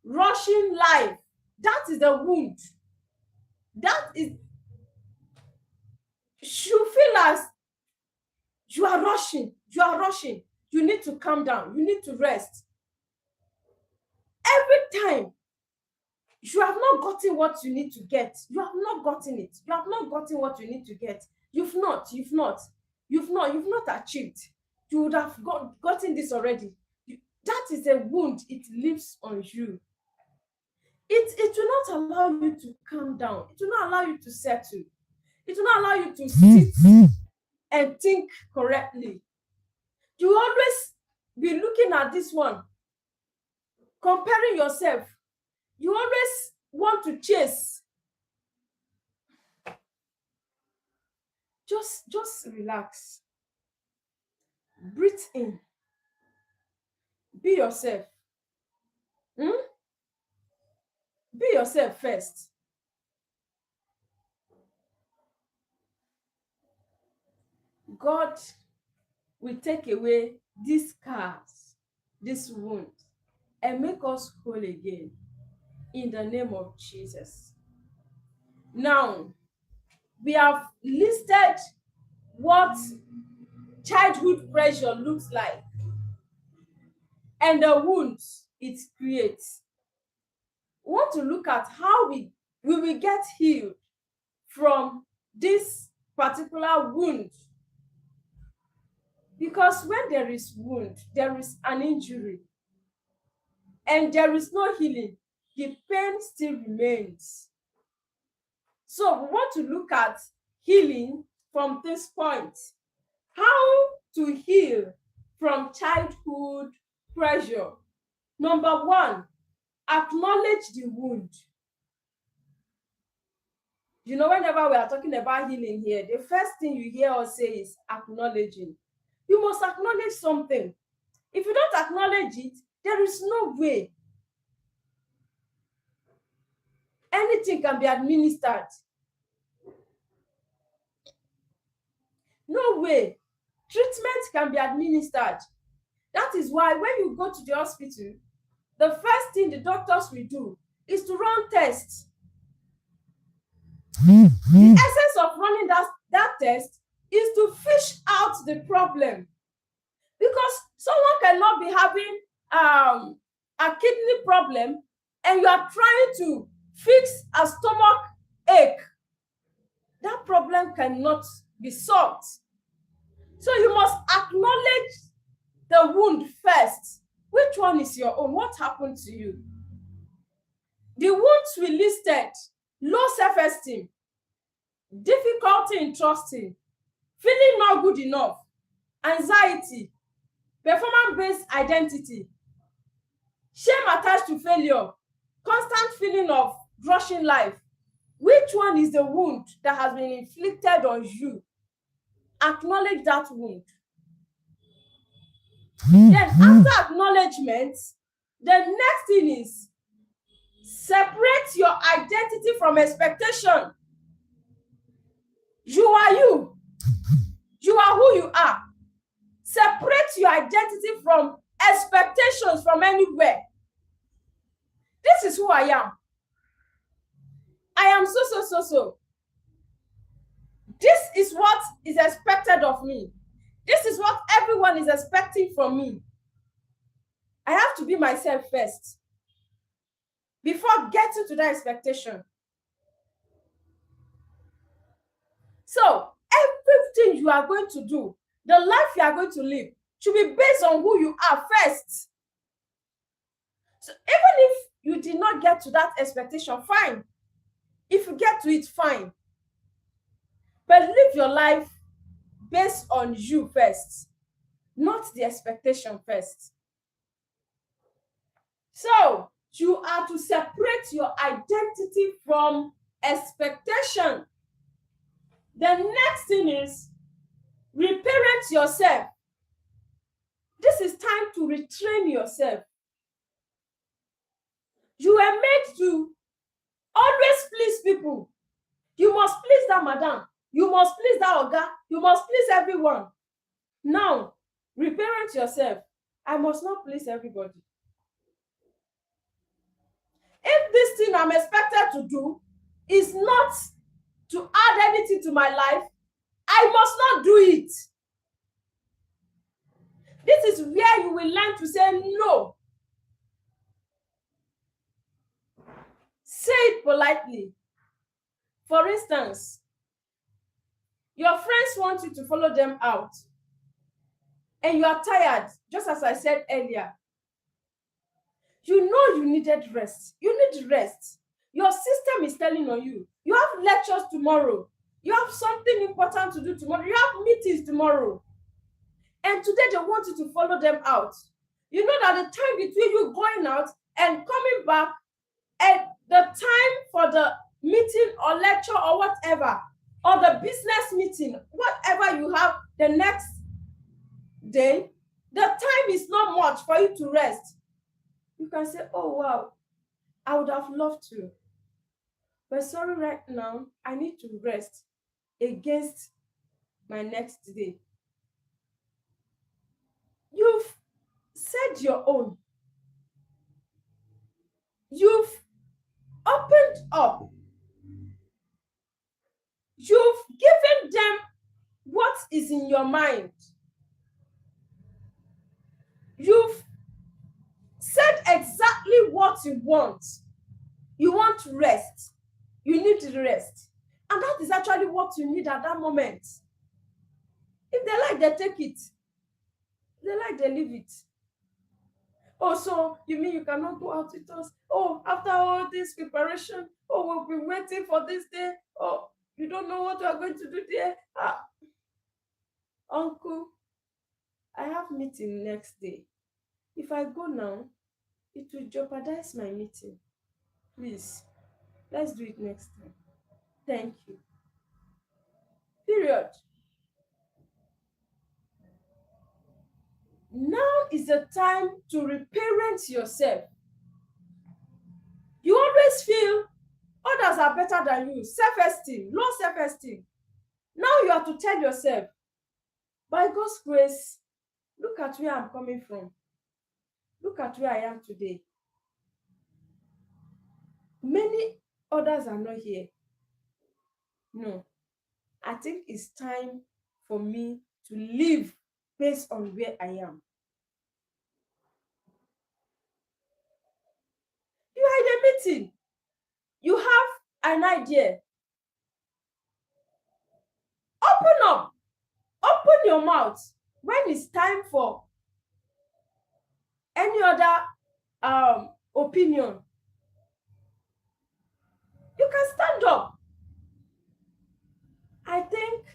rushing life. That is the wound. That is, you feel as you are rushing. You are rushing. You need to calm down. You need to rest. Every time you have not gotten what you need to get. You have not gotten it. You have not gotten what you need to get. You've not achieved. You would have gotten this already. That is a wound. It lives on you. It will not allow you to calm down. It will not allow you to settle. It will not allow you to sit and think correctly. You always be looking at this one, comparing yourself. You always want to chase. Just relax. Breathe in. Be yourself. Be yourself first. God will take away these scars, this wound, and make us whole again in the name of Jesus. Now, we have listed what childhood pressure looks like and the wounds it creates. We want to look at how we will get healed from this particular wound. Because when there is wound, there is an injury, and there is no healing, the pain still remains. So we want to look at healing from this point. How to heal from childhood pressure. Number one, acknowledge the wound. You know, whenever we are talking about healing here, the first thing you hear us say is acknowledging. You must acknowledge something. If you don't acknowledge it, there is no way anything can be administered. No way treatment can be administered. That is why when you go to the hospital, the first thing the doctors will do is to run tests. The essence of running that test is to fish out the problem. Because someone cannot be having a kidney problem and you are trying to fix a stomach ache. That problem cannot be solved. So you must acknowledge the wound first. Which one is your own? What happened to you? The wounds we listed: low self-esteem, difficulty in trusting, feeling not good enough, anxiety, performance-based identity, shame attached to failure, constant feeling of rushing life. Which one is the wound that has been inflicted on you? Acknowledge that wound. Then after acknowledgement, the next thing is separate your identity from expectation. You are you. You are who you are. Separate your identity from expectations from anywhere. This is who I am. I am so. This is what is expected of me. This is what everyone is expecting from me. I have to be myself first before getting to that expectation. So everything you are going to do, the life you are going to live, should be based on who you are first. So even if you did not get to that expectation, fine. If you get to it, fine. But live your life based on you first, not the expectation first. So you are to separate your identity from expectation. The next thing is reparent yourself. This is time to retrain yourself. You were made to always please people. You must please that madam. You must please that oga. You must please everyone. Now, reparent yourself. I must not please everybody. If this thing I'm expected to do is not to add anything to my life, I must not do it. This is where you will learn to say no. Say it politely. For instance, your friends want you to follow them out, and you are tired, just as I said earlier. You know you needed rest. You need rest. Your system is telling on you. You have lectures tomorrow. You have something important to do tomorrow. You have meetings tomorrow. And today they want you to follow them out. You know that the time between you going out and coming back and the time for the meeting or lecture or whatever, or the business meeting, whatever you have the next day, the time is not much for you to rest. You can say, oh, wow, I would have loved to. But sorry, right now, I need to rest against my next day. You've said your own. You've opened up. You've given them what is in your mind. You've said exactly what you want. You want rest. You need rest. And that is actually what you need at that moment. If they like, they take it. If they like, they leave it. Oh, so you mean you cannot go out with us? Oh, after all this preparation, oh, we'll be waiting for this day. Oh, you don't know what we are going to do there. Uncle, I have meeting next day. If I go now, it will jeopardize my meeting. Please, let's do it next time. Thank you. Period. Now is the time to reparent yourself. You always feel others are better than you. Self-esteem, low self-esteem. Now you have to tell yourself, by God's grace, look at where I'm coming from. Look at where I am today. Many others are not here. No. I think it's time for me to live based on where I am. You are in a meeting. You have an idea. Open up. Open your mouth when it's time for any other opinion. You can stand up. I think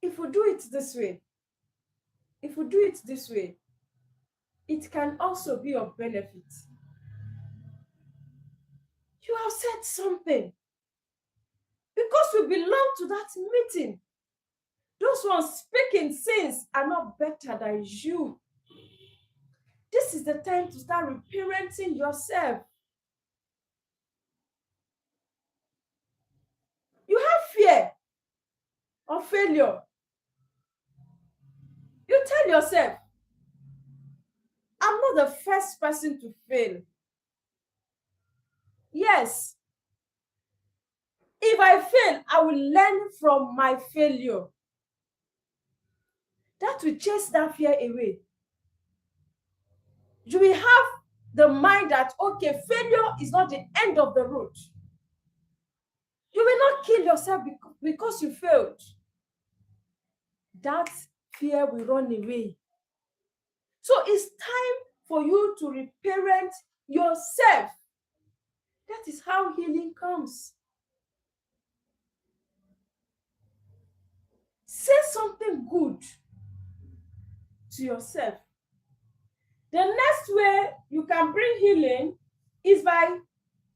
if we do it this way, it can also be of benefit. You have said something because we belong to that meeting. Those ones speaking sins are not better than you. This is the time to start reparenting yourself. You have fear of failure. You tell yourself, I'm not the first person to fail. Yes. If I fail, I will learn from my failure. That will chase that fear away. You will have the mind that, okay, failure is not the end of the road. You will not kill yourself because you failed. That fear will run away. So it's time for you to reparent yourself. That is how healing comes. Say something good to yourself. The next way you can bring healing is by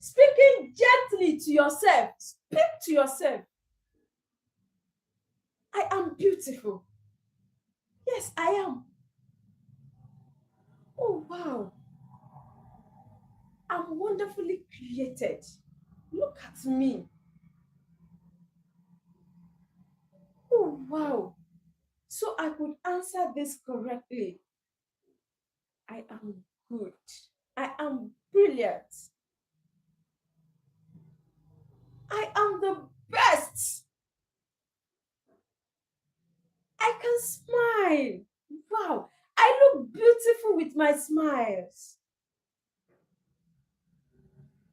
speaking gently to yourself. Speak to yourself. I am beautiful. Yes, I am. Oh, wow. I'm wonderfully created. Look at me. Oh, wow. So I could answer this correctly. I am good. I am brilliant. I am the best. I can smile. Wow. I look beautiful with my smiles.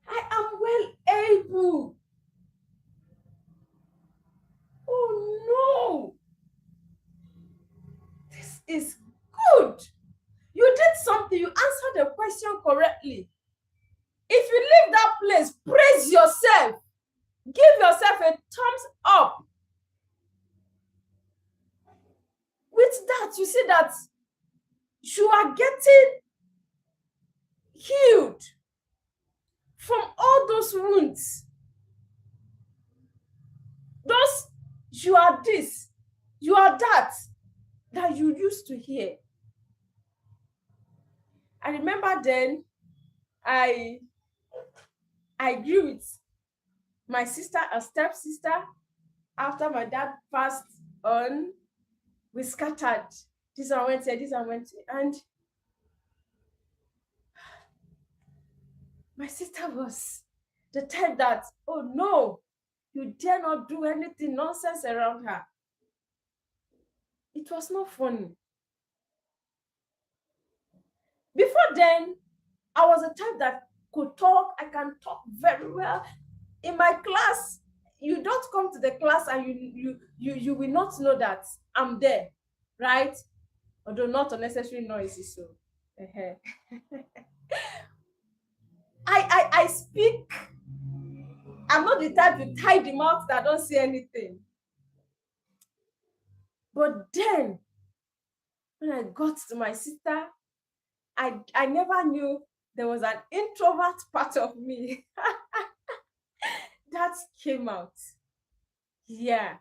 I am well able. Oh no. This is good. You did something. You answered the question correctly. If you leave that place, praise yourself. Give yourself a thumbs up. With that, you see that you are getting healed from all those wounds. Those you are this, you are that you used to hear. I remember then I grew with my sister, a stepsister. After my dad passed on, we scattered. This one went here, this one went here. And my sister was the type that, oh no, you dare not do anything nonsense around her. It was not funny. Before then, I was a type that could talk. I can talk very well. In my class, you don't come to the class and you will not know that I'm there, right? Although not unnecessary noisy, so I speak. I'm not the type to tie the mouth that don't say anything. But then, when I got to my sister, I never knew there was an introvert part of me that came out. Yeah.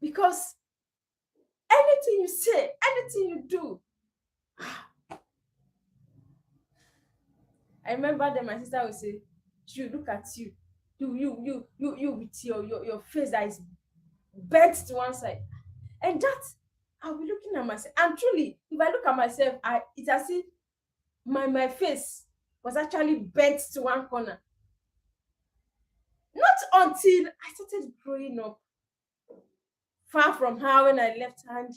Because anything you say, anything you do. I remember that my sister would say, "You look at you. You with your face that is bent to one side." And that I'll be looking at myself. And truly, if I look at myself, it's as if my face was actually bent to one corner. Not until I started growing up, far from her when I left hand.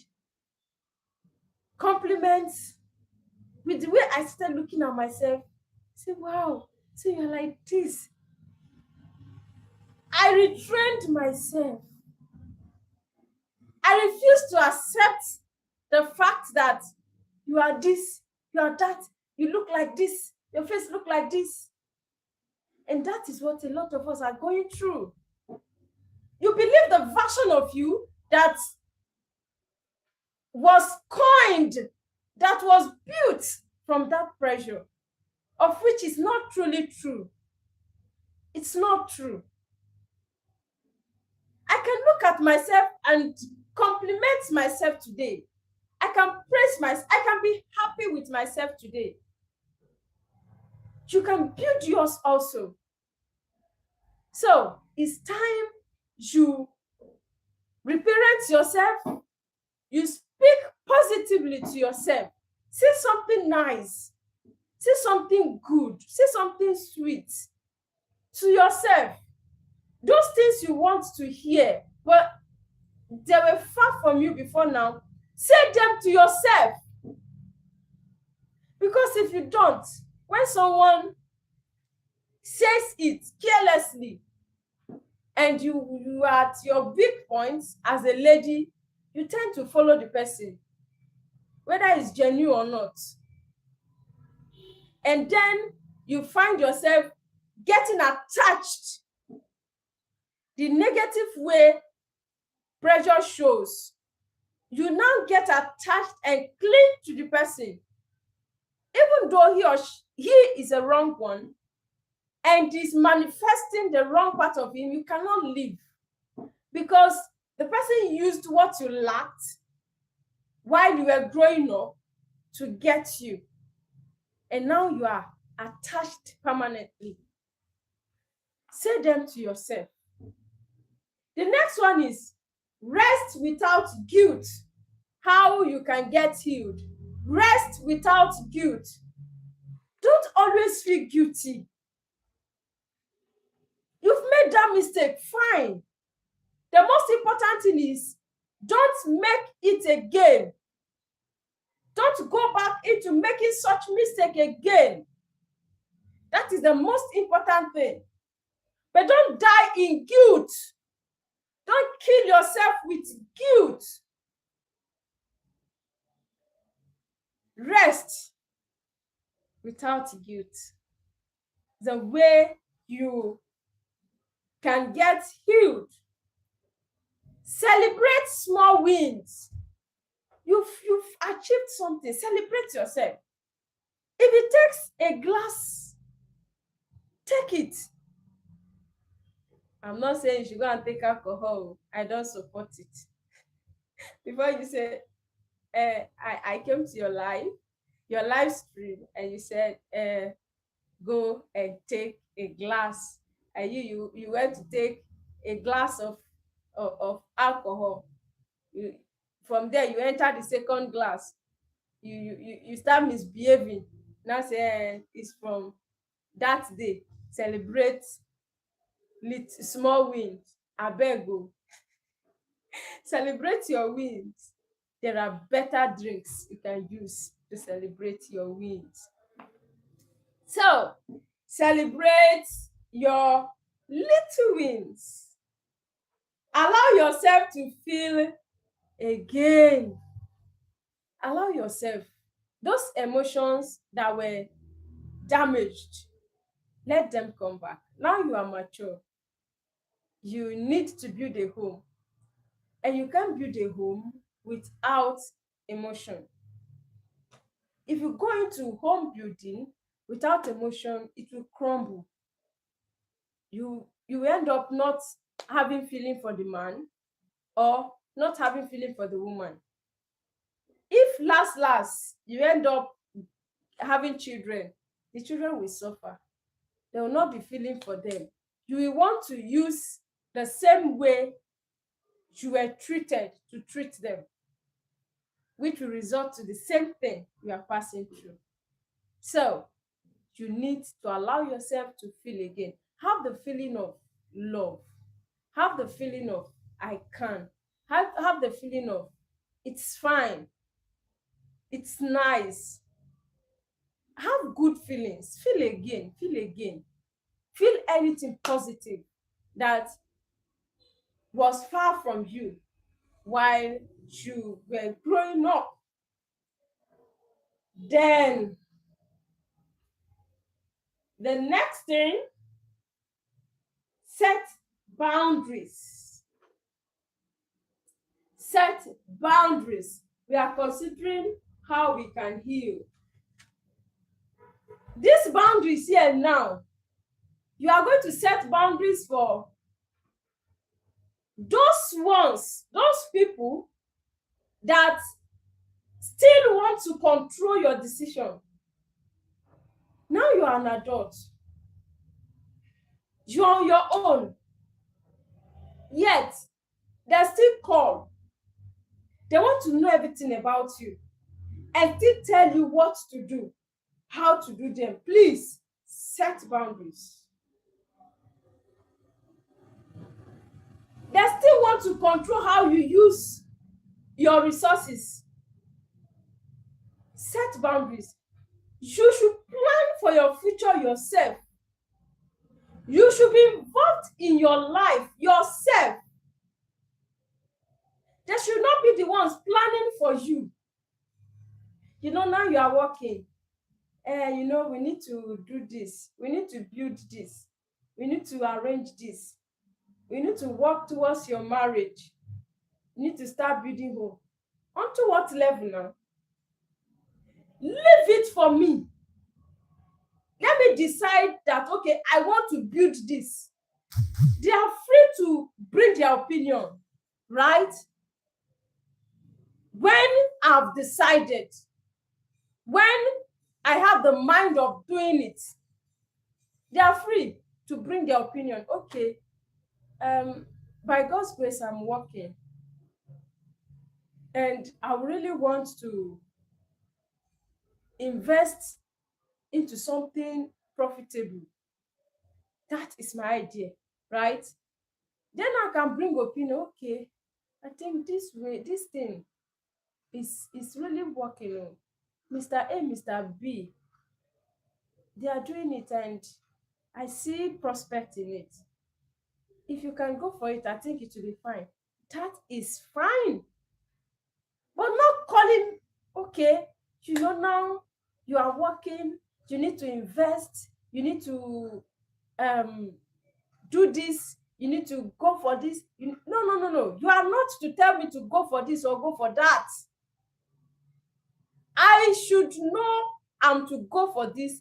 Compliments with the way I started looking at myself. Say, wow, so you're like this. I retrained myself. I refuse to accept the fact that you are this, you are that, you look like this, your face look like this. And that is what a lot of us are going through. You believe the version of you that was coined, that was built from that pressure, of which is not truly true. It's not true. I can look at myself and compliment myself today. I can praise myself. I can be happy with myself today. You can build yours also. So it's time you reparent yourself. You speak positively to yourself. Say something nice. Say something good. Say something sweet to yourself. Those things you want to hear, but they were far from you before now, say them to yourself. Because if you don't, when someone says it carelessly and you are at your big points as a lady, you tend to follow the person, whether it's genuine or not. And then you find yourself getting attached. The negative way pressure shows, you now get attached and cling to the person, even though he is a wrong one and is manifesting the wrong part of him. You cannot leave, because the person used what you lacked while you were growing up to get you, and now you are attached permanently. Say them to yourself. The next one is rest without guilt. How you can get healed. Rest without guilt. Don't always feel guilty. You've made that mistake, fine. The most important thing is don't make it again. Don't go back into making such mistake again. That is the most important thing. But don't die in guilt. Don't kill yourself with guilt. Rest without guilt. The way you can get healed. Celebrate small wins. You've achieved something. Celebrate yourself. If it takes a glass, take it. I'm not saying you should go and take alcohol. I don't support it. Before you say, I came to your live stream, and you said, go and take a glass, and you went to take a glass of alcohol. From there you enter the second glass, you start misbehaving. Now say, it's from that day. Celebrate small wins. Abeg o, celebrate your wins. There are better drinks you can use to celebrate your wins. So celebrate your little wins. Allow yourself to feel again. Allow yourself those emotions that were damaged, let them come back. Now you are mature. You need to build a home, and you can't build a home without emotion. If you go into home building without emotion, it will crumble. You end up not having feeling for the man, or not having feeling for the woman. If last you end up having children, the children will suffer. They will not be feeling for them. You will want to use the same way you were treated to treat them, which will result to the same thing you are passing through. So you need to allow yourself to feel again. Have the feeling of love. Have the feeling of I can. Have the feeling of it's fine. It's nice. Have good feelings. Feel again. Feel again. Feel anything positive that was far from you while you were growing up. Then the next thing, set boundaries. Set boundaries. We are considering how we can heal. These boundaries here now, you are going to set boundaries for those people that still want to control your decision. Now you are an adult. You're on your own. Yet, they still call. They want to know everything about you and still tell you what to do, how to do them. Please set boundaries. They still want to control how you use your resources. Set boundaries. You should plan for your future yourself. You should be involved in your life yourself. They should not be the ones planning for you. Now you are working. We need to do this. We need to build this. We need to arrange this. We need to work towards your marriage. You need to start building home. Onto what level now? Leave it for me. Let me decide that, okay, I want to build this. They are free to bring their opinion, right? When I've decided, when I have the mind of doing it, they are free to bring their opinion. Okay, by God's grace, I'm working, and I really want to invest into something profitable. That is my idea, right? Then I can bring opinion. Okay, I think this thing is really working. Mr. A, Mr. B, they are doing it, and I see prospect in it. If you can go for it, I think it will be fine. That is fine. But not calling, okay, now you are working, you need to invest, you need to do this, you need to go for this. No. You are not to tell me to go for this or go for that. I should know I'm to go for this.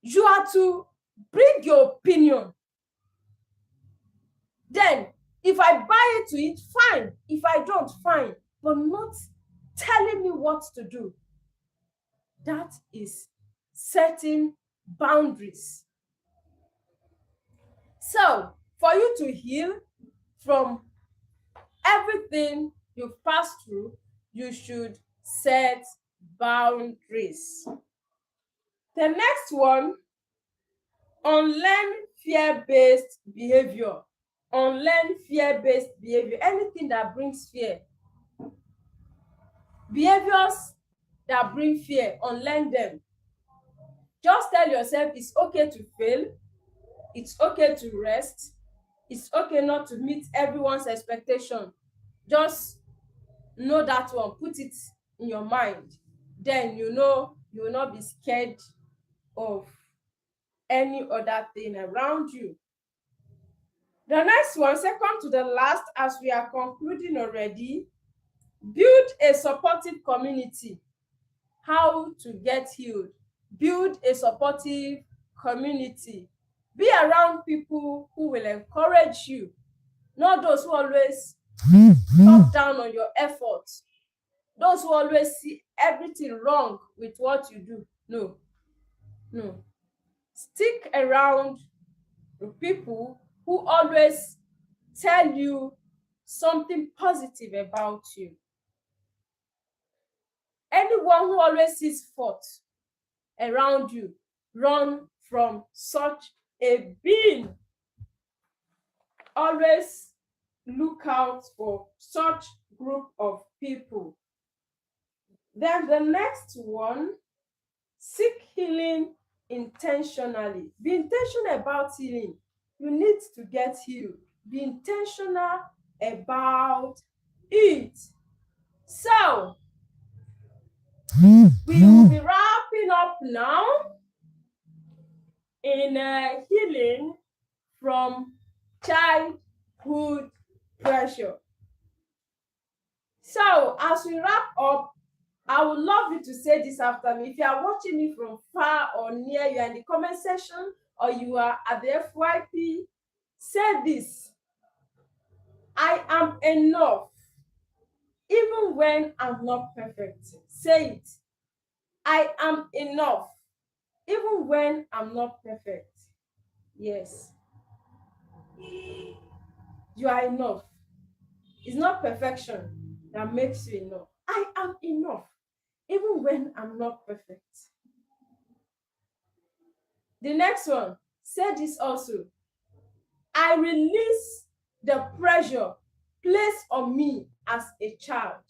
You are to bring your opinion. Then, if I buy into it, fine. If I don't, fine. But not telling me what to do. That is setting boundaries. So, for you to heal from everything you've passed through, you should set boundaries. The next one, unlearn fear-based behavior. Unlearn fear-based behavior. Anything that brings fear. Behaviors that bring fear, unlearn them. Just tell yourself it's okay to fail. It's okay to rest. It's okay not to meet everyone's expectation. Just know that one. Put it in your mind. Then you know you will not be scared of any other thing around you. The next one, second to the last, as we are concluding already, build a supportive community. How to get healed. Build a supportive community. Be around people who will encourage you, not those who always talk down on your efforts, those who always see everything wrong with what you do. No. Stick around people who always tell you something positive about you. Anyone who always sees fault around you, run from such a being. Always look out for such group of people. Then the next one, seek healing intentionally. Be intentional about healing. You need to get healed. Be intentional about it. So, we will be wrapping up now in healing from childhood pressure. So, as we wrap up, I would love you to say this after me. If you are watching me from far or near, you are in the comment section or you are at the FYP, say this: I am enough, even when I'm not perfect. Say it. I am enough, even when I'm not perfect. Yes. You are enough. It's not perfection that makes you enough. I am enough, even when I'm not perfect. The next one, say this also: I release the pressure placed on me as a child.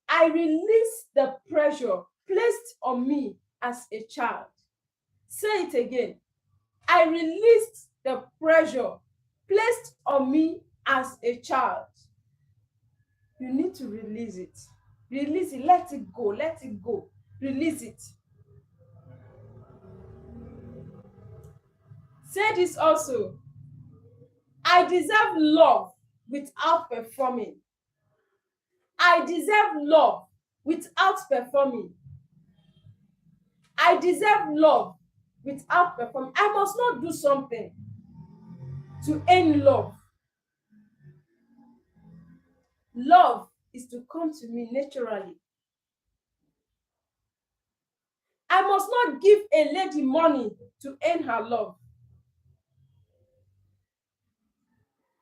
I release the pressure placed on me as a child. Say it again. I released the pressure placed on me as a child. You need to release it. Release it. Let it go. Let it go. Release it. Say this also: I deserve love without performing. I deserve love without performing. I deserve love without performing. I must not do something to earn love. Love is to come to me naturally. I must not give a lady money to earn her love.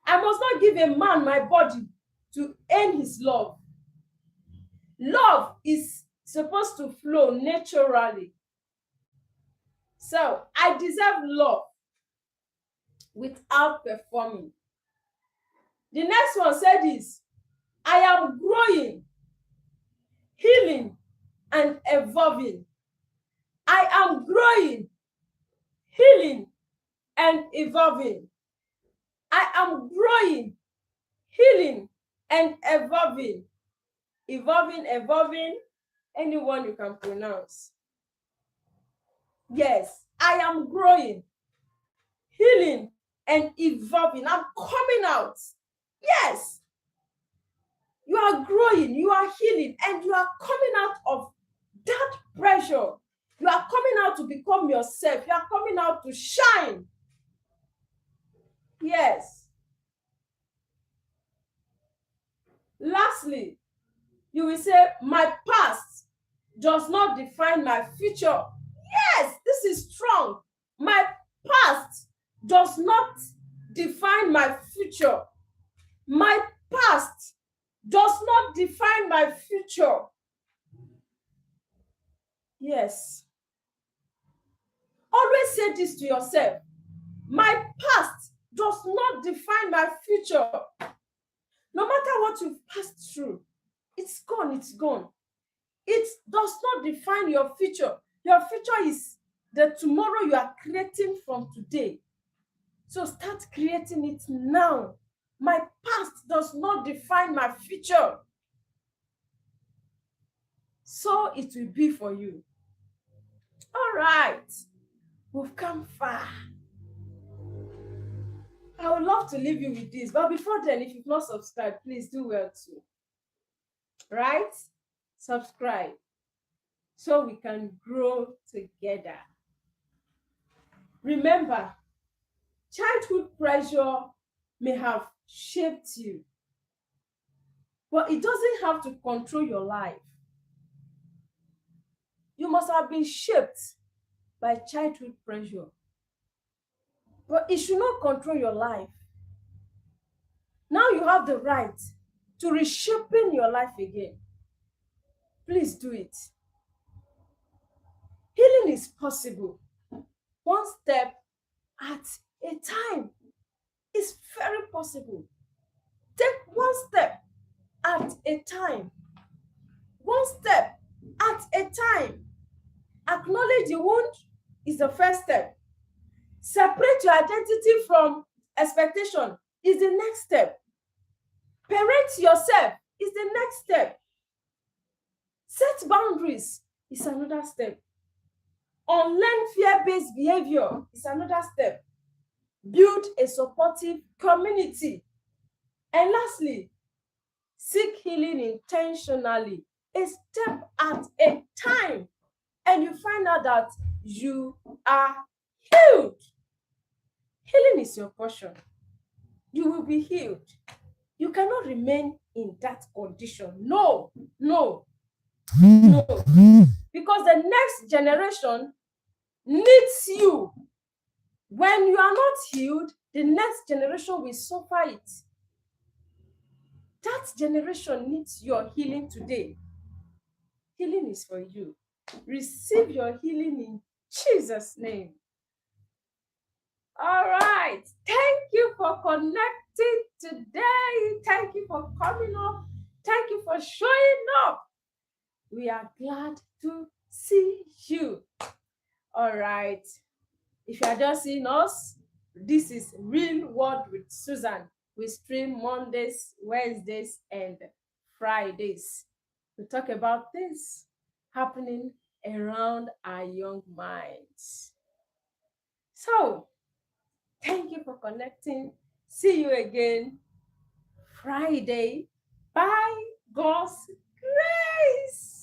I must not give a man my body to earn his love. Love is supposed to flow naturally. So, I deserve love without performing. The next one said this: I am growing, healing, and evolving. I am growing, healing, and evolving. I am growing, healing, and evolving. Evolving, anyone you can pronounce. Yes, I am growing, healing, and evolving. I'm coming out. Yes. You are growing, you are healing, and you are coming out of that pressure. You are coming out to become yourself. You are coming out to shine. Yes. Lastly, you will say, my past does not define my future. Yes, this is strong. My past does not define my future. My past does not define my future. Yes. Always say this to yourself. My past does not define my future. No matter what you've passed through, it's gone, it's gone. It does not define your future. Your future is the tomorrow you are creating from today. So start creating it now. My past does not define my future. So it will be for you. All right. We've come far. I would love to leave you with this. But before then, if you've not subscribed, please do well too. Right? Subscribe so we can grow together. Remember, childhood pressure may have shaped you, but it doesn't have to control your life. You must have been shaped by childhood pressure, but it should not control your life. Now you have the right to reshaping your life again. Please do it. Healing is possible. One step at a time. It's very possible. Take one step at a time. One step at a time. Acknowledge the wound is the first step. Separate your identity from expectation is the next step. Parent yourself is the next step. Set boundaries is another step. Unlearn fear-based behavior is another step. Build a supportive community. And lastly, seek healing intentionally, a step at a time. And you find out that you are healed. Healing is your portion. You will be healed. You cannot remain in that condition. No. Because the next generation needs you. When you are not healed, the next generation will suffer it. That generation needs your healing today. Healing is for you. Receive your healing in Jesus' name. All right. Thank you for connecting today. Thank you for coming up. Thank you for showing up. We are glad to see you. All right. If you are just seeing us, this is Real Word with Susan. We stream Mondays, Wednesdays, and Fridays. We talk about things happening around our young minds. So, thank you for connecting. See you again Friday. By God's grace.